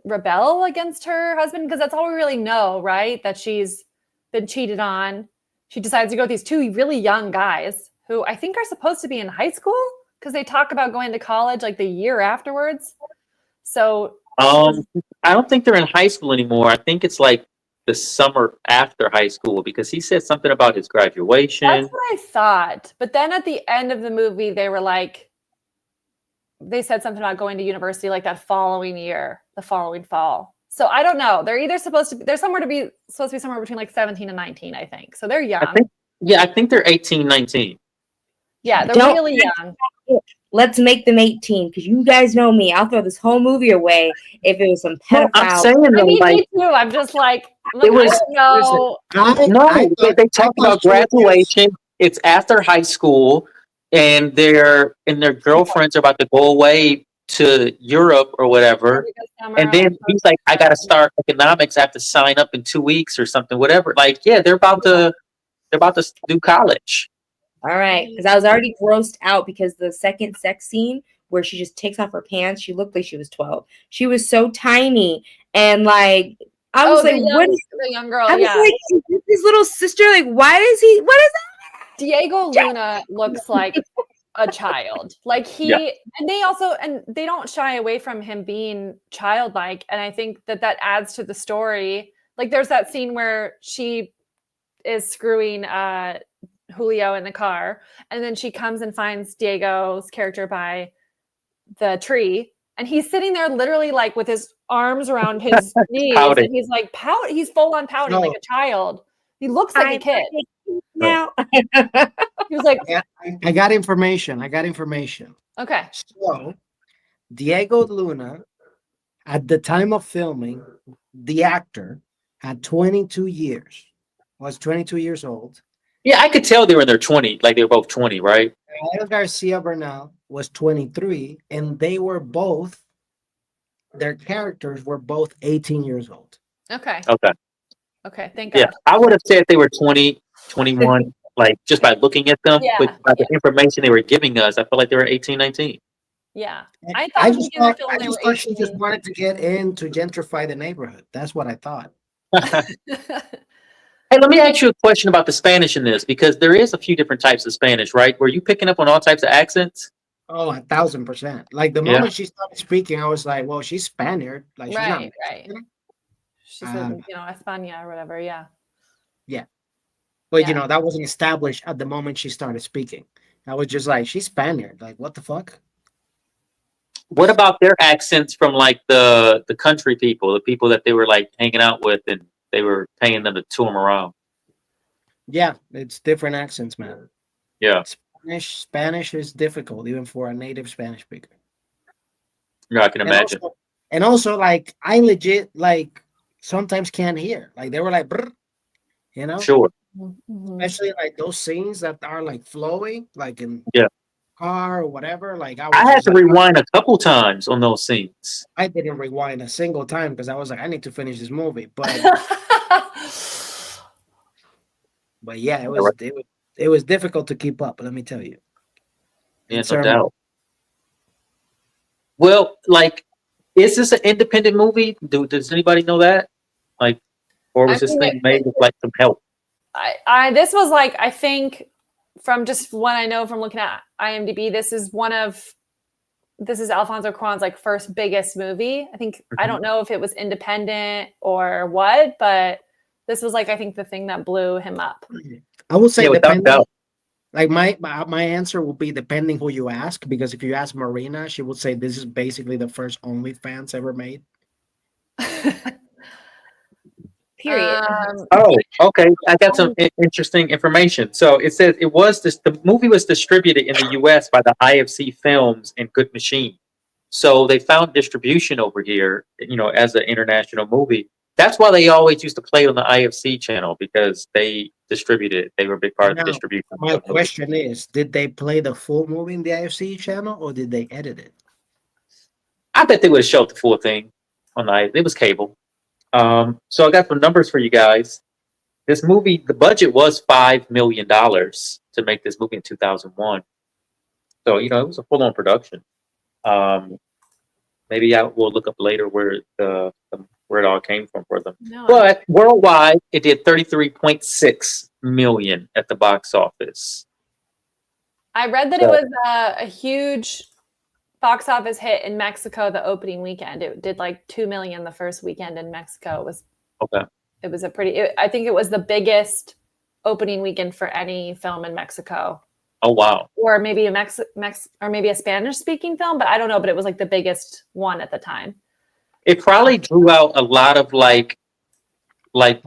rebel against her husband, because that's all we really know, right? That she's been cheated on. She decides to go with these two really young guys who I think are supposed to be in high school, because they talk about going to college like the year afterwards. So I don't think they're in high school anymore. I think it's like the summer after high school, because he said something about his graduation. that's what I thought. But then at the end of the movie, they were like, they said something about going to university like that following year, the following fall. So I don't know. They're either supposed to be, they're supposed to be somewhere between like 17 and 19, I think. So they're young. I think they're 18, 19. Yeah, they're really young. Let's make them 18, because you guys know me. I'll throw this whole movie away if it was some pedophile. No, I'm saying I though, mean, like, me too. I'm just like, it was, I don't know. no, they talk about graduation. It's after high school, and their girlfriends are about to go away to Europe or whatever. And then he's like, I got to start economics. I have to sign up in 2 weeks or something, whatever. Like, yeah, they're about to do college. All right, because I was already grossed out because the second sex scene where she just takes off her pants, she looked like she was 12. She was so tiny, and like I was like, what is the young girl? I was like, is his little sister? Like, what is that? Diego Luna looks like a child. Like and they don't shy away from him being childlike, and I think that adds to the story. Like there's that scene where she is screwing Julio in the car, and then she comes and finds Diego's character by the tree, and he's sitting there literally like with his arms around his knees, and he's like he's full on pouting like a child. He looks like a kid now. He was like, I got information. Okay. So Diego Luna, at the time of filming, the actor had 22 years, was 22 years old. Yeah, I could tell they were in their 20s, like they were both 20, right? Gael García Bernal was 23, and their characters were both 18 years old. Okay. Thank God. Yeah, I would have said they were 20, 21, like just by looking at them, but by the information they were giving us, I felt like they were 18, 19. Yeah. I just thought she just wanted to get in to gentrify the neighborhood. That's what I thought. Hey, let me ask you a question about the Spanish in this, because there is a few different types of Spanish, right? Were you picking up on all types of accents? Oh, 1,000%. Like the moment she started speaking, I was like, well, she's Spaniard. Like, she's not Mexican. She said, España or whatever. Yeah. Yeah. But, that wasn't established at the moment she started speaking. I was just like, she's Spaniard. Like, what the fuck? What about their accents from like the country people, the people that they were like hanging out with, and they were paying them to tour them around? Yeah, it's different accents, man. Yeah. Spanish is difficult, even for a native Spanish speaker. Yeah, I can imagine. And also, like, I legit like sometimes can't hear. Like they were like, brr, you know, Sure. Mhm. especially like those scenes that are like flowing, like in Yeah. car or whatever. Like I I was had just to like, rewind a couple times on those scenes. I didn't rewind a single time because I was like, I need to finish this movie. But yeah, Yeah, right. it was difficult to keep up. Let me tell you, Yeah, in no certain doubt. Well, like, is this an independent movie? Does anybody know that? Like, or I was this mean, thing made with like some help? this was like, I think from just what I know from looking at IMDb, this is Alfonso Cuarón's like first biggest movie. I think I Mhm. don't know if it was independent or what, but this was like I think the thing that blew him up. I would say Yeah, without depending. doubt. Like my answer will be depending who you ask, because if you ask Marina, she would say this is basically the first OnlyFans ever made. Period. Oh, okay. I got some interesting information. So it says the movie was distributed in the U.S. by the IFC Films and Good Machine. So they found distribution over here, as an international movie. That's why they always used to play on the IFC channel because they distributed. They were a big part of the Now, distribution my of the movie. question is, did they play the full movie in the IFC channel or did they edit it? I bet they would have showed the full thing on the. It was cable. So I got some numbers for you guys. This movie, the budget was $5 million to make this movie in 2001. So it was a full-on production. Um, maybe I will look up later where it all came from for them. No, But worldwide, it did 33.6 million at the box office. I read that it So, was a huge box office hit in Mexico the opening weekend. It did like 2 million the first weekend in Mexico. okay. It was I think it was the biggest opening weekend for any film in Mexico. Oh wow. Or maybe or maybe a Spanish speaking film, but I don't know, but it was like the biggest one at the time. It probably drew out a lot of like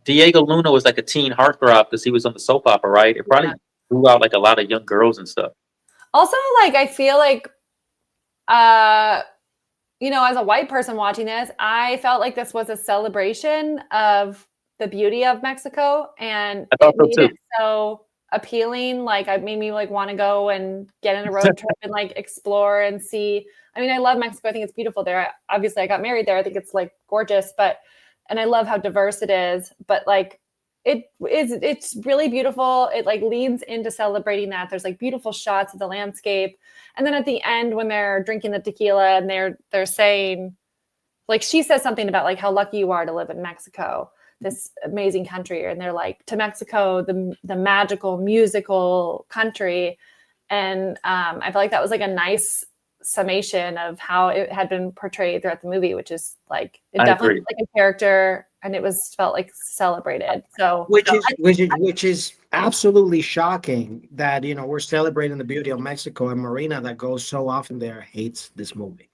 Diego Luna was like a teen heartthrob because he was on the soap opera, right? It probably drew out like a lot of young girls and stuff. Also, like I feel like as a white person watching this, I felt like this was a celebration of the beauty of Mexico, and I it thought so made too. it so appealing. Like it made me like want to go and get in a road trip and like explore and see. I mean, I love Mexico. I think it's beautiful there. Obviously, I got married there. I think it's like gorgeous, and I love how diverse it is. But like it's really beautiful. It like leans into celebrating that. There's like beautiful shots of the landscape. And then at the end, when they're drinking the tequila and they're saying, like she says something about like how lucky you are to live in Mexico, this amazing country. And they're like, to Mexico, the magical musical country. And I feel like that was like a nice summation of how it had been portrayed throughout the movie, which is like it I definitely agree. felt like a character, and it felt like celebrated. So Which is absolutely shocking that we're celebrating the beauty of Mexico, and Marina, that goes so often there, hates this movie.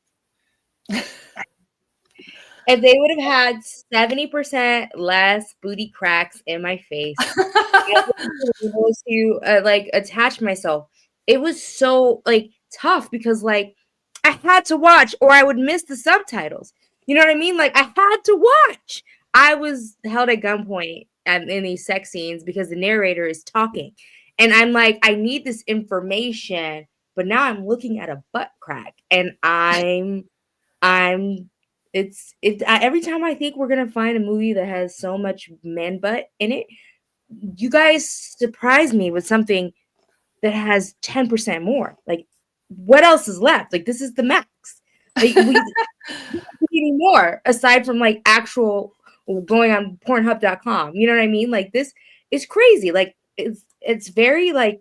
If they would have had 70% less booty cracks in my face, I was able to like attach myself. It was so like tough because like I had to watch or I would miss the subtitles. You know what I mean? Like I had to watch. I was held at gunpoint in these sex scenes because the narrator is talking. And I'm like, I need this information, but now I'm looking at a butt crack and I'm every time I think we're gonna find a movie that has so much man butt in it, you guys surprise me with something that has 10% more. Like, what else is left? Like, this is the max. Like, we need more aside from like actual going on Pornhub.com. You know what I mean? Like, this is crazy. Like, it's very like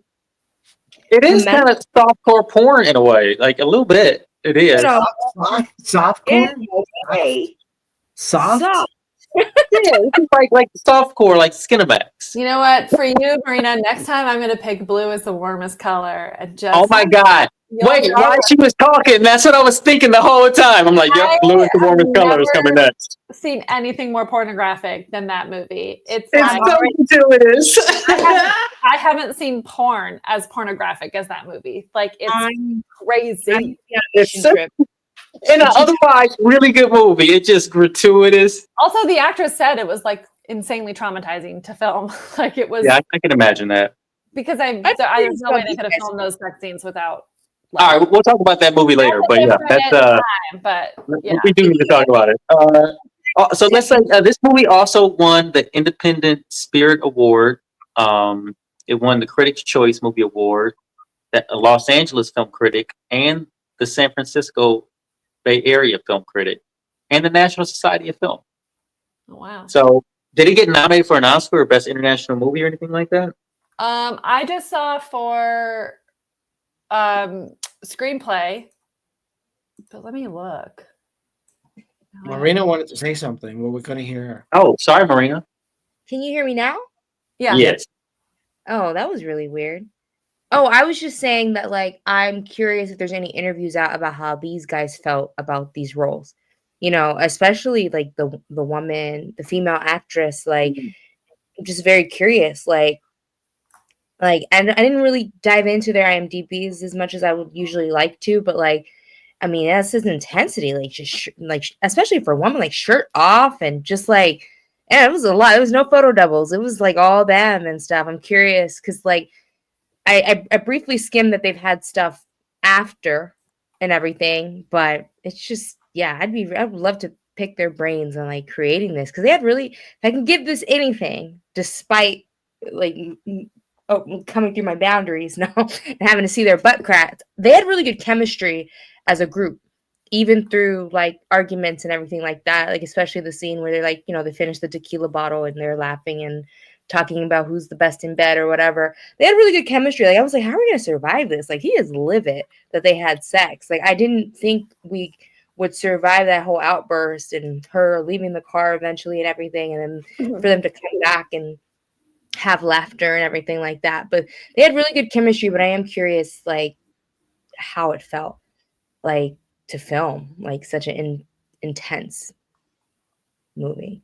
It is commendable. kind of softcore porn in a way, like a little bit. It is. You know, Softcore? okay, Soft? Yeah, it's like softcore, like Skinamax. you know what? For you, Marina, next time I'm going to pick blue as the warmest color. And just Oh my god! Wait, while she was talking, that's what I was thinking the whole time. I'm like, yep, blue is the have warmest color is coming never next. seen anything more pornographic than that movie. It's It's like so until it is. I haven't seen porn as pornographic as that movie. Like it's I'm crazy. on a It's mission so trip. in an otherwise really good movie. It's just gratuitous. Also, the actress said it was like insanely traumatizing to film. Like it was. Yeah, I can imagine that. Because I'm there's no way curious they about could have these filmed those sex scenes without. All right, we'll talk about that movie later. But yeah, that's time, but yeah. we do need to talk about it. So let's say this movie also won the Independent Spirit Award. It won the Critics' Choice Movie Award, the Los Angeles Film Critic, and the San Francisco Bay Area Film Critic, and the National Society of Film. Oh, wow. So, did it get nominated for an Oscar or Best International Movie or anything like that? I just saw for screenplay, but let me look. Marina wanted to say something, but we couldn't hear her. Oh, sorry, Marina. Can you hear me now? Yeah. Yes. Oh, that was really weird. Oh, I was just saying that, like, I'm curious if there's any interviews out about how these guys felt about these roles. You know, especially like the woman, the female actress. Like, I'm just very curious. And I didn't really dive into their IMDb's as much as I would usually like to, but like, I mean, that's his intensity, like just especially for a woman, like shirt off and just like, yeah, it was a lot. It was no photo doubles. It was like all them and stuff. I'm curious because like I briefly skimmed that they've had stuff after and everything, but it's just I would love to pick their brains on like creating this because they had really. If I can give this anything, despite like coming through my boundaries now and having to see their butt cracks, they had really good chemistry as a group, even through like arguments and everything like that. Like especially the scene where they're like, they finish the tequila bottle and they're laughing and talking about who's the best in bed or whatever. They had really good chemistry. Like I was like, how are we gonna survive this? Like he is livid that they had sex. Like I didn't think we would survive that whole outburst and her leaving the car eventually and everything, and then for them to come back and have laughter and everything like that. But they had really good chemistry. But I am curious, like how it felt like to film like such an intense movie.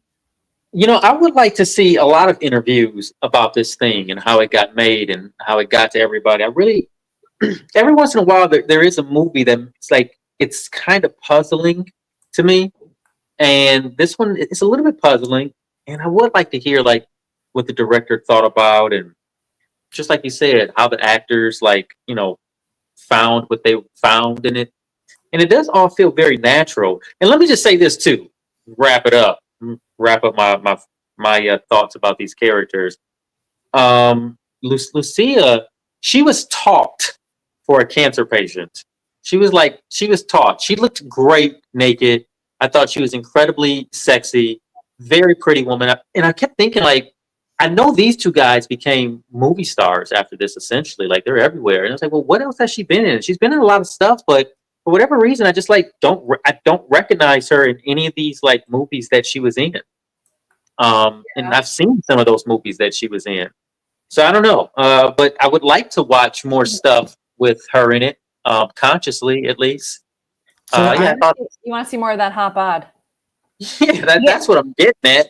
I would like to see a lot of interviews about this thing and how it got made and how it got to everybody. I really, every once in a while, there is a movie that it's kind of puzzling to me. And this one is a little bit puzzling. And I would like to hear like what the director thought about, and just like you said, how the actors found what they found in it. And it does all feel very natural. And let me just say this too, wrap it up, wrap up my thoughts about these characters. Lucia, she was taught for a cancer patient. She was taught. She looked great naked. I thought she was incredibly sexy, very pretty woman. And I kept thinking, like, I know these two guys became movie stars after this, essentially. Like, they're everywhere. And I was like, well, what else has she been in? She's been in a lot of stuff, but for whatever reason, I just I don't recognize her in any of these like movies that she was in. And I've seen some of those movies that she was in. So I don't know, but I would like to watch more stuff with her in it, consciously at least. So You want to see more of that hot bod? That's what I'm getting at.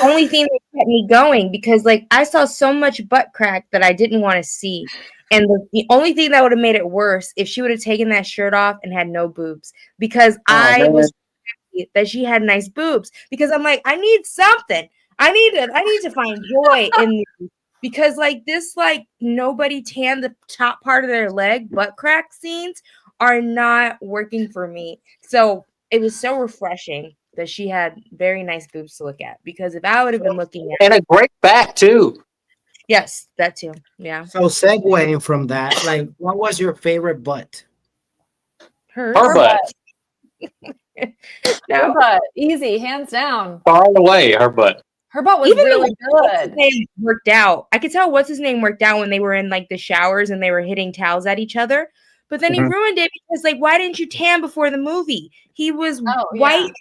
Only thing that kept me going because like I saw so much butt crack that I didn't want to see. And the only thing that would have made it worse if she would have taken that shirt off and had no boobs, because I was happy that she had nice boobs, because I'm like, I need something. I need to find joy in this, because like this, like nobody tanned the top part of their leg butt crack scenes are not working for me. So it was so refreshing that she had very nice boobs to look at, because if I would have been looking at, and a great back too. yes, that too. Yeah. So segueing from that, like, what was your favorite butt? Hers. Her butt. Her butt. Easy, hands down. Far away, her butt. Her butt was Even really what's his good. name worked out. I could tell what's his name worked out when they were in like the showers and they were hitting towels at each other. But then he ruined it because, like, why didn't you tan before the movie? He was white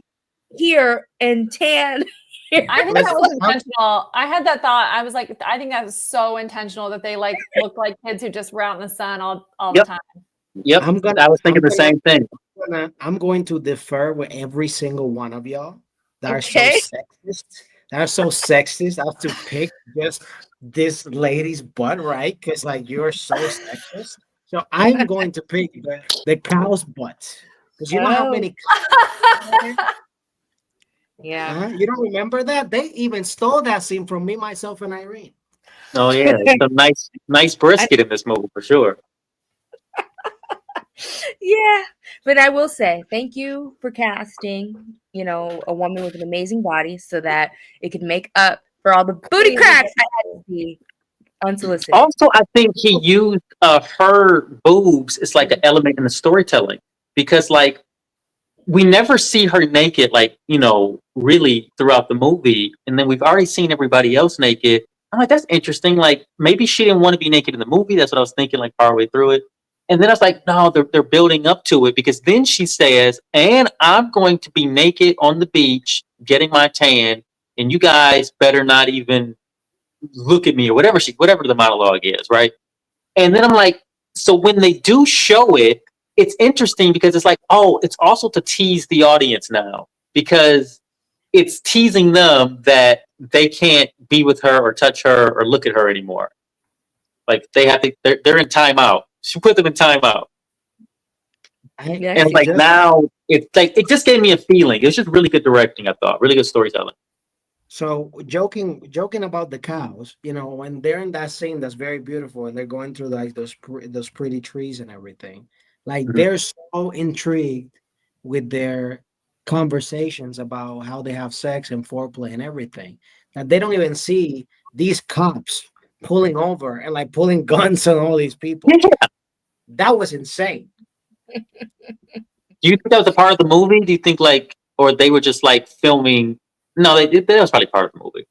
here and tan here. I think that was intentional. I had that thought. I was like, I think that was so intentional that they like looked like kids who just were out in the sun all the time. Yep. I was thinking the same thing. I'm going to defer with every single one of y'all that are so sexist. That are so sexist. I have to pick just this lady's butt, right? Because like you're so sexist. So I'm going to pick the cow's butt. Because you know how Oh, many are there? yeah. You don't remember that? They even stole that scene from me, myself, and Irene. Oh yeah, it's some nice I, brisket in this movie for sure. yeah, but I will say thank you for casting, a woman with an amazing body so that it could make up for all the booty Crazy cracks I had good. to see unsolicited. Also, I think he used her boobs as like an element in the storytelling because like we never see her naked, like, really throughout the movie. And then we've already seen everybody else naked. I'm like, that's interesting. Like, maybe she didn't want to be naked in the movie. That's what I was thinking, like, partway through it. And then I was like, no, they're building up to it because then she says, and I'm going to be naked on the beach getting my tan. And you guys better not even look at me or whatever the monologue is, right? And then I'm like, so when they do show it, it's interesting because it's like, oh, it's also to tease the audience now because it's teasing them that they can't be with her or touch her or look at her anymore. Like they have to, they're in timeout. She put them in timeout, Yeah, I and see like that. Just now it's like it just gave me a feeling. It was just really good directing. I thought really good storytelling. so joking about the cows. When they're in that scene that's very beautiful, and they're going through like those pretty trees and everything. Like Mhm. they're so intrigued with their conversations about how they have sex and foreplay and everything that they don't even see these cops pulling over and like pulling guns on all these people. Yeah. That was insane. Do you think that was a part of the movie? Do you think like, or they were just like filming? No, that was probably part of the movie.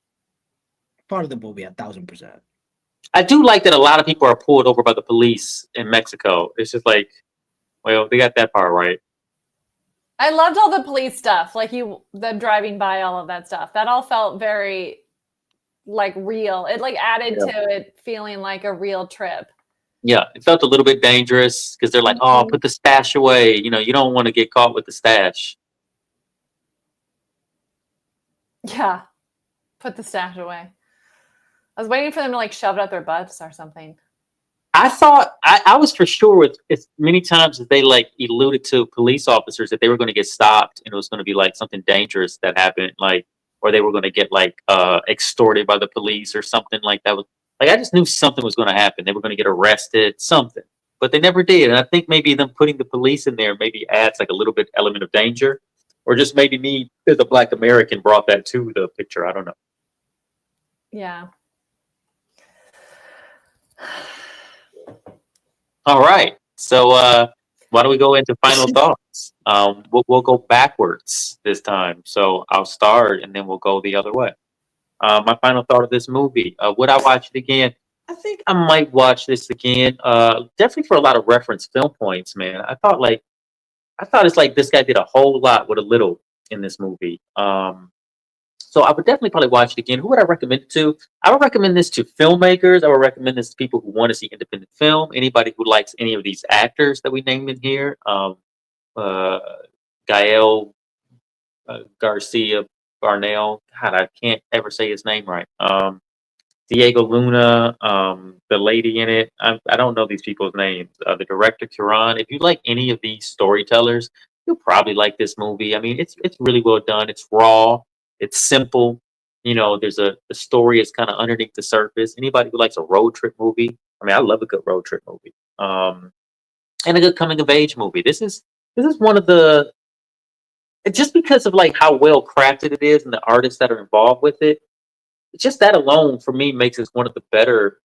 Part of the movie, 1,000%. I do like that a lot of people are pulled over by the police in Mexico. It's just like, well, they got that part right. I loved all the police stuff, like them driving by, all of that stuff. That all felt very like real. It like added Yeah. to it feeling like a real trip. Yeah, it felt a little bit dangerous because they're like, "Oh, Mhm. put the stash away." You don't want to get caught with the stash. Yeah, put the stash away. I was waiting for them to like shove it up their butts or something. I thought I was for sure with as many times as they like alluded to police officers that they were going to get stopped and it was going to be like something dangerous that happened, like or they were going to get like extorted by the police or something like that. Was like I just knew something was going to happen. They were going to get arrested, something, but they never did. And I think maybe them putting the police in there maybe adds like a little bit element of danger, or just maybe me as a Black American brought that to the picture. I don't know. Yeah. All right. So why don't we go into final thoughts? We'll go backwards this time. So I'll start and then we'll go the other way. My final thought of this movie. Would I watch it again? I think I might watch this again. Definitely for a lot of reference film points, man. I thought it's like this guy did a whole lot with a little in this movie. So I would definitely probably watch it again. Who would I recommend it to? I would recommend this to filmmakers. I would recommend this to people who want to see independent film. Anybody who likes any of these actors that we named in here. Uh, Gael Garcia Bernal. God, I can't ever say his name right. Diego Luna, the lady in it. I don't know these people's names. The director Cuarón. If you like any of these storytellers, you'll probably like this movie. I mean, it's really well done. It's raw. It's simple. There's the story is kind of underneath the surface. Anybody who likes a road trip movie. I mean, I love a good road trip movie. And a good coming of age movie. This is one of the just because of like how well crafted it is and the artists that are involved with it, just that alone for me makes it one of the better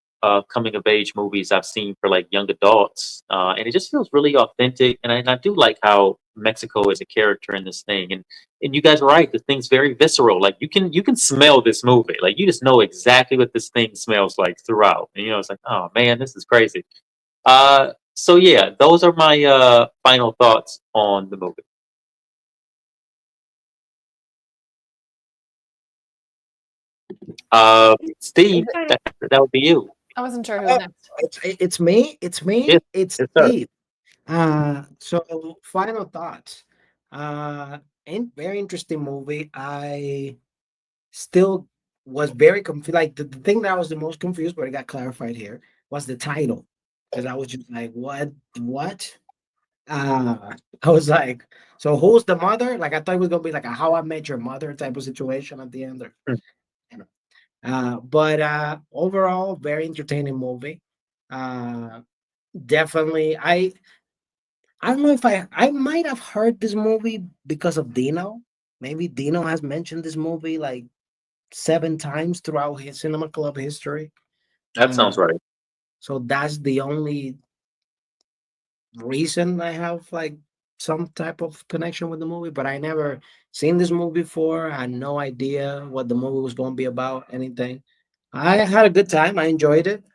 coming of age movies I've seen for like young adults, and it just feels really authentic. And I do like how Mexico is a character in this thing, and you guys are right. The thing's very visceral. Like you can smell this movie. Like you just know exactly what this thing smells like throughout. And it's like, oh man, this is crazy. So yeah, those are my final thoughts on the movie. Steve, that would be you. I wasn't sure who was Uh, next. it's me. It's Yes, me. It's yes, sir. Steve. So final thoughts. Uh, very interesting movie. I still was very confused. Like the thing that I was the most confused, but it got clarified here, was the title. Because I was just like, what? I was like, so who's the mother? Like I thought it was gonna be like a How I Met Your Mother type of situation at the end. Or, Hmm. you know. But overall, very entertaining movie. Uh, Definitely, I don't know if I might have heard this movie because of Dino. Maybe Dino has mentioned this movie like 7 times throughout his cinema club history. That Uh, sounds right. so that's the only reason I have like some type of connection with the movie, but I never seen this movie before. I had no idea what the movie was going to be about, anything. I had a good time. I enjoyed it.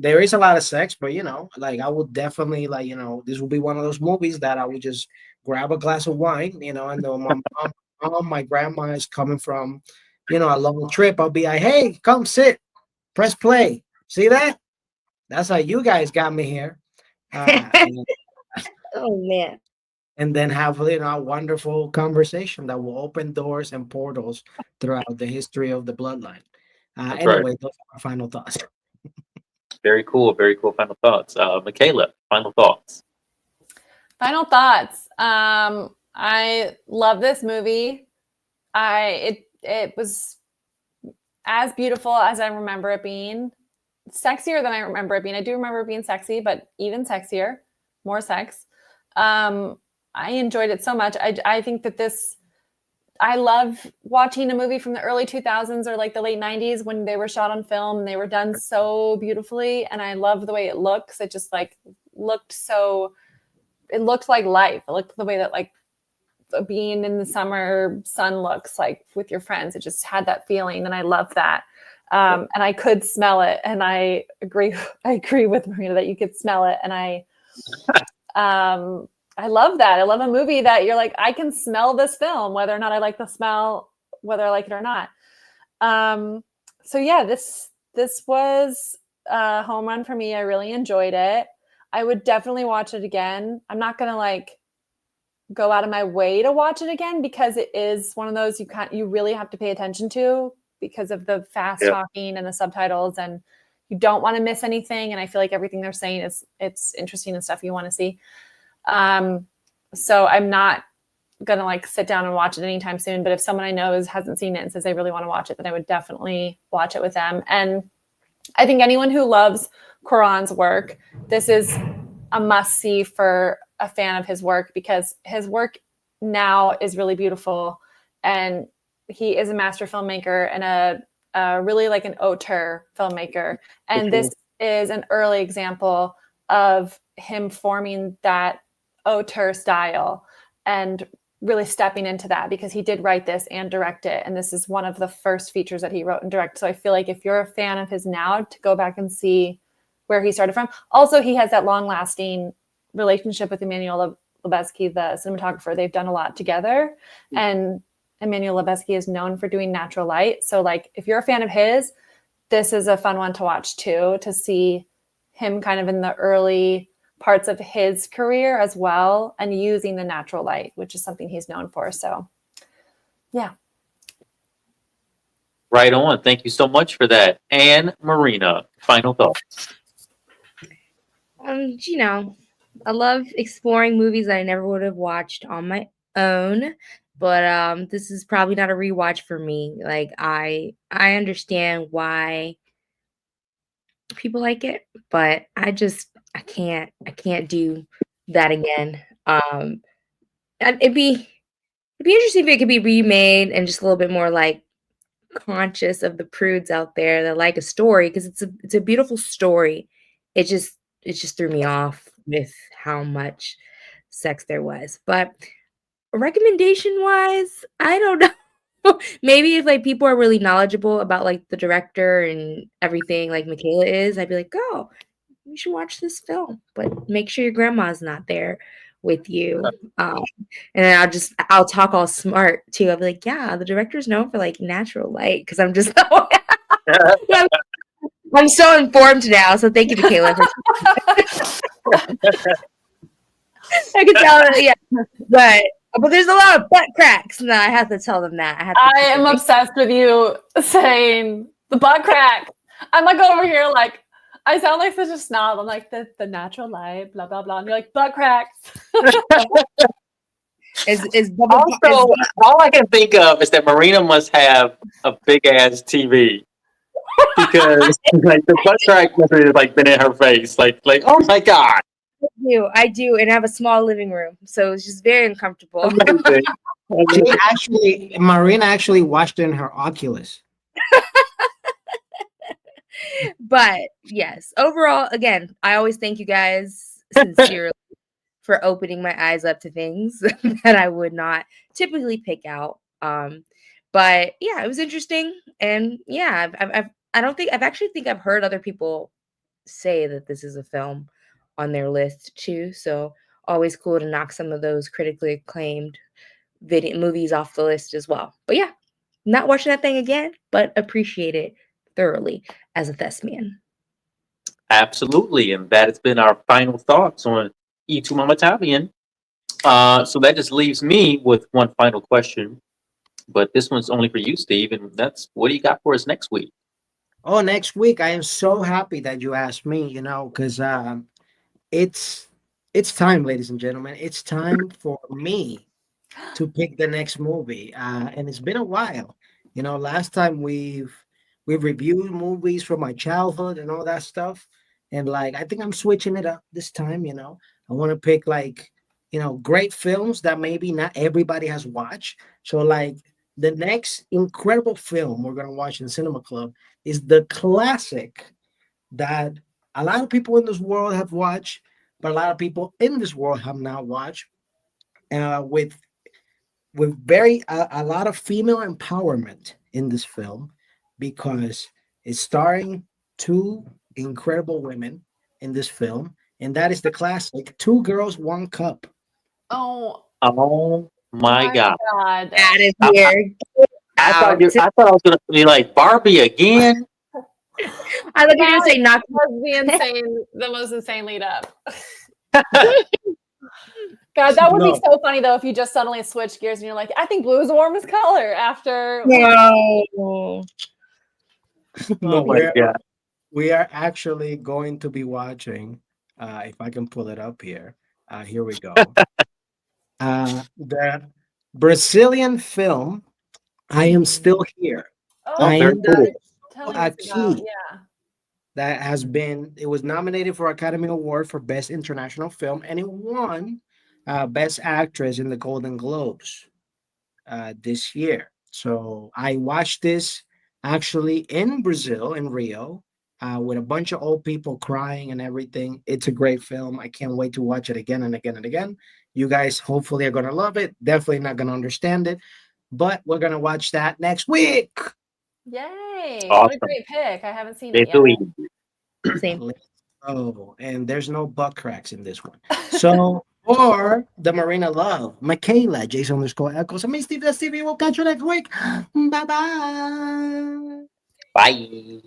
There is a lot of sex, but like I would definitely like, this would be one of those movies that I would just grab a glass of wine, and then my grandma is coming from, a long trip. I'll be like, hey, come sit, press play. See that? That's how you guys got me here. And Oh man. then have a wonderful conversation that will open doors and portals throughout the history of the bloodline. That's right. Anyway, those are my final thoughts. Very cool. Very cool. Final thoughts. Michaela, final thoughts. Final thoughts. I love this movie. It was as beautiful as I remember it being, sexier than I remember it being. I do remember it being sexy, but even sexier, more sex. I enjoyed it so much. I think that I love watching a movie from the early 2000s or like the late 90s when they were shot on film and they were done so beautifully. And I love the way it looks. It just like looked so, it looked like life. It looked the way that like being in the summer sun looks like with your friends. It just had that feeling. And I love that. And I could smell it. And I agree with Marina that you could smell it. And I love that. I love a movie that you're like, I can smell this film, whether or not I like the smell, whether I like it or not. So yeah, this was a home run for me. I really enjoyed it. I would definitely watch it again. I'm not gonna like go out of my way to watch it again because it is one of those you really have to pay attention to because of the fast Yeah. talking and the subtitles, and you don't want to miss anything. And I feel like everything they're saying it's interesting and stuff you want to see. So I'm not gonna like sit down and watch it anytime soon. But if someone I know hasn't seen it and says they really want to watch it, then I would definitely watch it with them. And I think anyone who loves Cuarón's work, this is a must see for a fan of his work because his work now is really beautiful, and he is a master filmmaker and a really like an auteur filmmaker. And this is an early example of him forming that auteur style and really stepping into that because he did write this and direct it. And this is one of the first features that he wrote and directed. So I feel like if you're a fan of his now, to go back and see where he started from. Also, he has that long lasting relationship with Emmanuel Lubezki, the cinematographer. They've done a lot together. And Emmanuel Lubezki is known for doing natural light. So like, if you're a fan of his, this is a fun one to watch too, to see him kind of in the early parts of his career as well and using the natural light, which is something he's known for. So yeah. Right on. Thank you so much for that. And Marina, final thoughts. You know, I love exploring movies that I never would have watched on my own, but this is probably not a rewatch for me. Like I understand why people like it, but I can't do that again. And it'd be interesting if it could be remade and just a little bit more like conscious of the prudes out there that like a story because it's a beautiful story. It just threw me off with how much sex there was. But recommendation wise, I don't know. Maybe if like people are really knowledgeable about like the director and everything like Michaela is, I'd be like, oh, you should watch this film. But make sure your grandma's not there with you. And then I'll talk all smart too. I'll be like, yeah, the director's known for like natural light because I'm just I'm so informed now. So thank you, Michaela. I can tell that, yeah. But there's a lot of butt cracks. No, I have to tell them that. I am obsessed with you saying the butt crack. I'm like over here like I sound like such a snob. I'm like the natural light, blah blah blah. And you're like butt cracks. Is bubble Also, all I can think of is that Marina must have a big ass TV because like the butt crack must have like been in her face. Like oh my god, I do, and I have a small living room, so it's just very uncomfortable. amazing. Marina actually watched it in her Oculus. But yes, overall, again, I always thank you guys sincerely for opening my eyes up to things that I would not typically pick out. But yeah, it was interesting, and yeah, I don't think I've actually think I've heard other people say that this is a film on their list too. So always cool to knock some of those critically acclaimed movies off the list as well. But yeah, not watching that thing again, but appreciate it thoroughly as a thespian. Absolutely, and that has been our final thoughts on Tu Mamá También. So that just leaves me with one final question, but this one's only for you, Steve, and that's what do you got for us next week? Oh, next week. I am so happy that you asked me, because it's it's time, ladies and gentlemen. It's time for me to pick the next movie. And it's been a while. Last time we've reviewed movies from my childhood and all that stuff. And like I think I'm switching it up this time. I want to pick like, great films that maybe not everybody has watched. So like the next incredible film we're gonna watch in Cinema Club is the classic that a lot of people in this world have watched, but a lot of people in this world have not watched. With very a lot of female empowerment in this film because it's starring two incredible women in this film, and that is the classic Two Girls, One Cup. Oh Oh my my god! god. Out of I, I, here. I thought I was gonna be like Barbie again. I thought you were That gonna say not. was the most insane lead up. God, that would be No, so funny though if you just suddenly switch gears and you're like, I think blue is the warmest color after. No. no, Oh my god! we are actually going to be watching. If I can pull it up here, here we go. The Brazilian film "I Am Still Here." Oh, Oh, very Ainda cool. telling us about, aqui. yeah. It was nominated for Academy Award for Best International Film, and it won Best Actress in the Golden Globes this year. So I watched this actually in Brazil, in Rio, with a bunch of old people crying and everything. It's a great film. I can't wait to watch it again and again and again. You guys hopefully are going to love it. Definitely not going to understand it, but we're going to watch that next week. Yay. What a Awesome. great pick. I haven't seen it It's yet. Same. Oh, and there's no butt cracks in this one. So, or the Marina Love, Michaela, Jason_Echoes. I mean, Steve, that's TV. We'll catch you next week. Bye bye. Bye.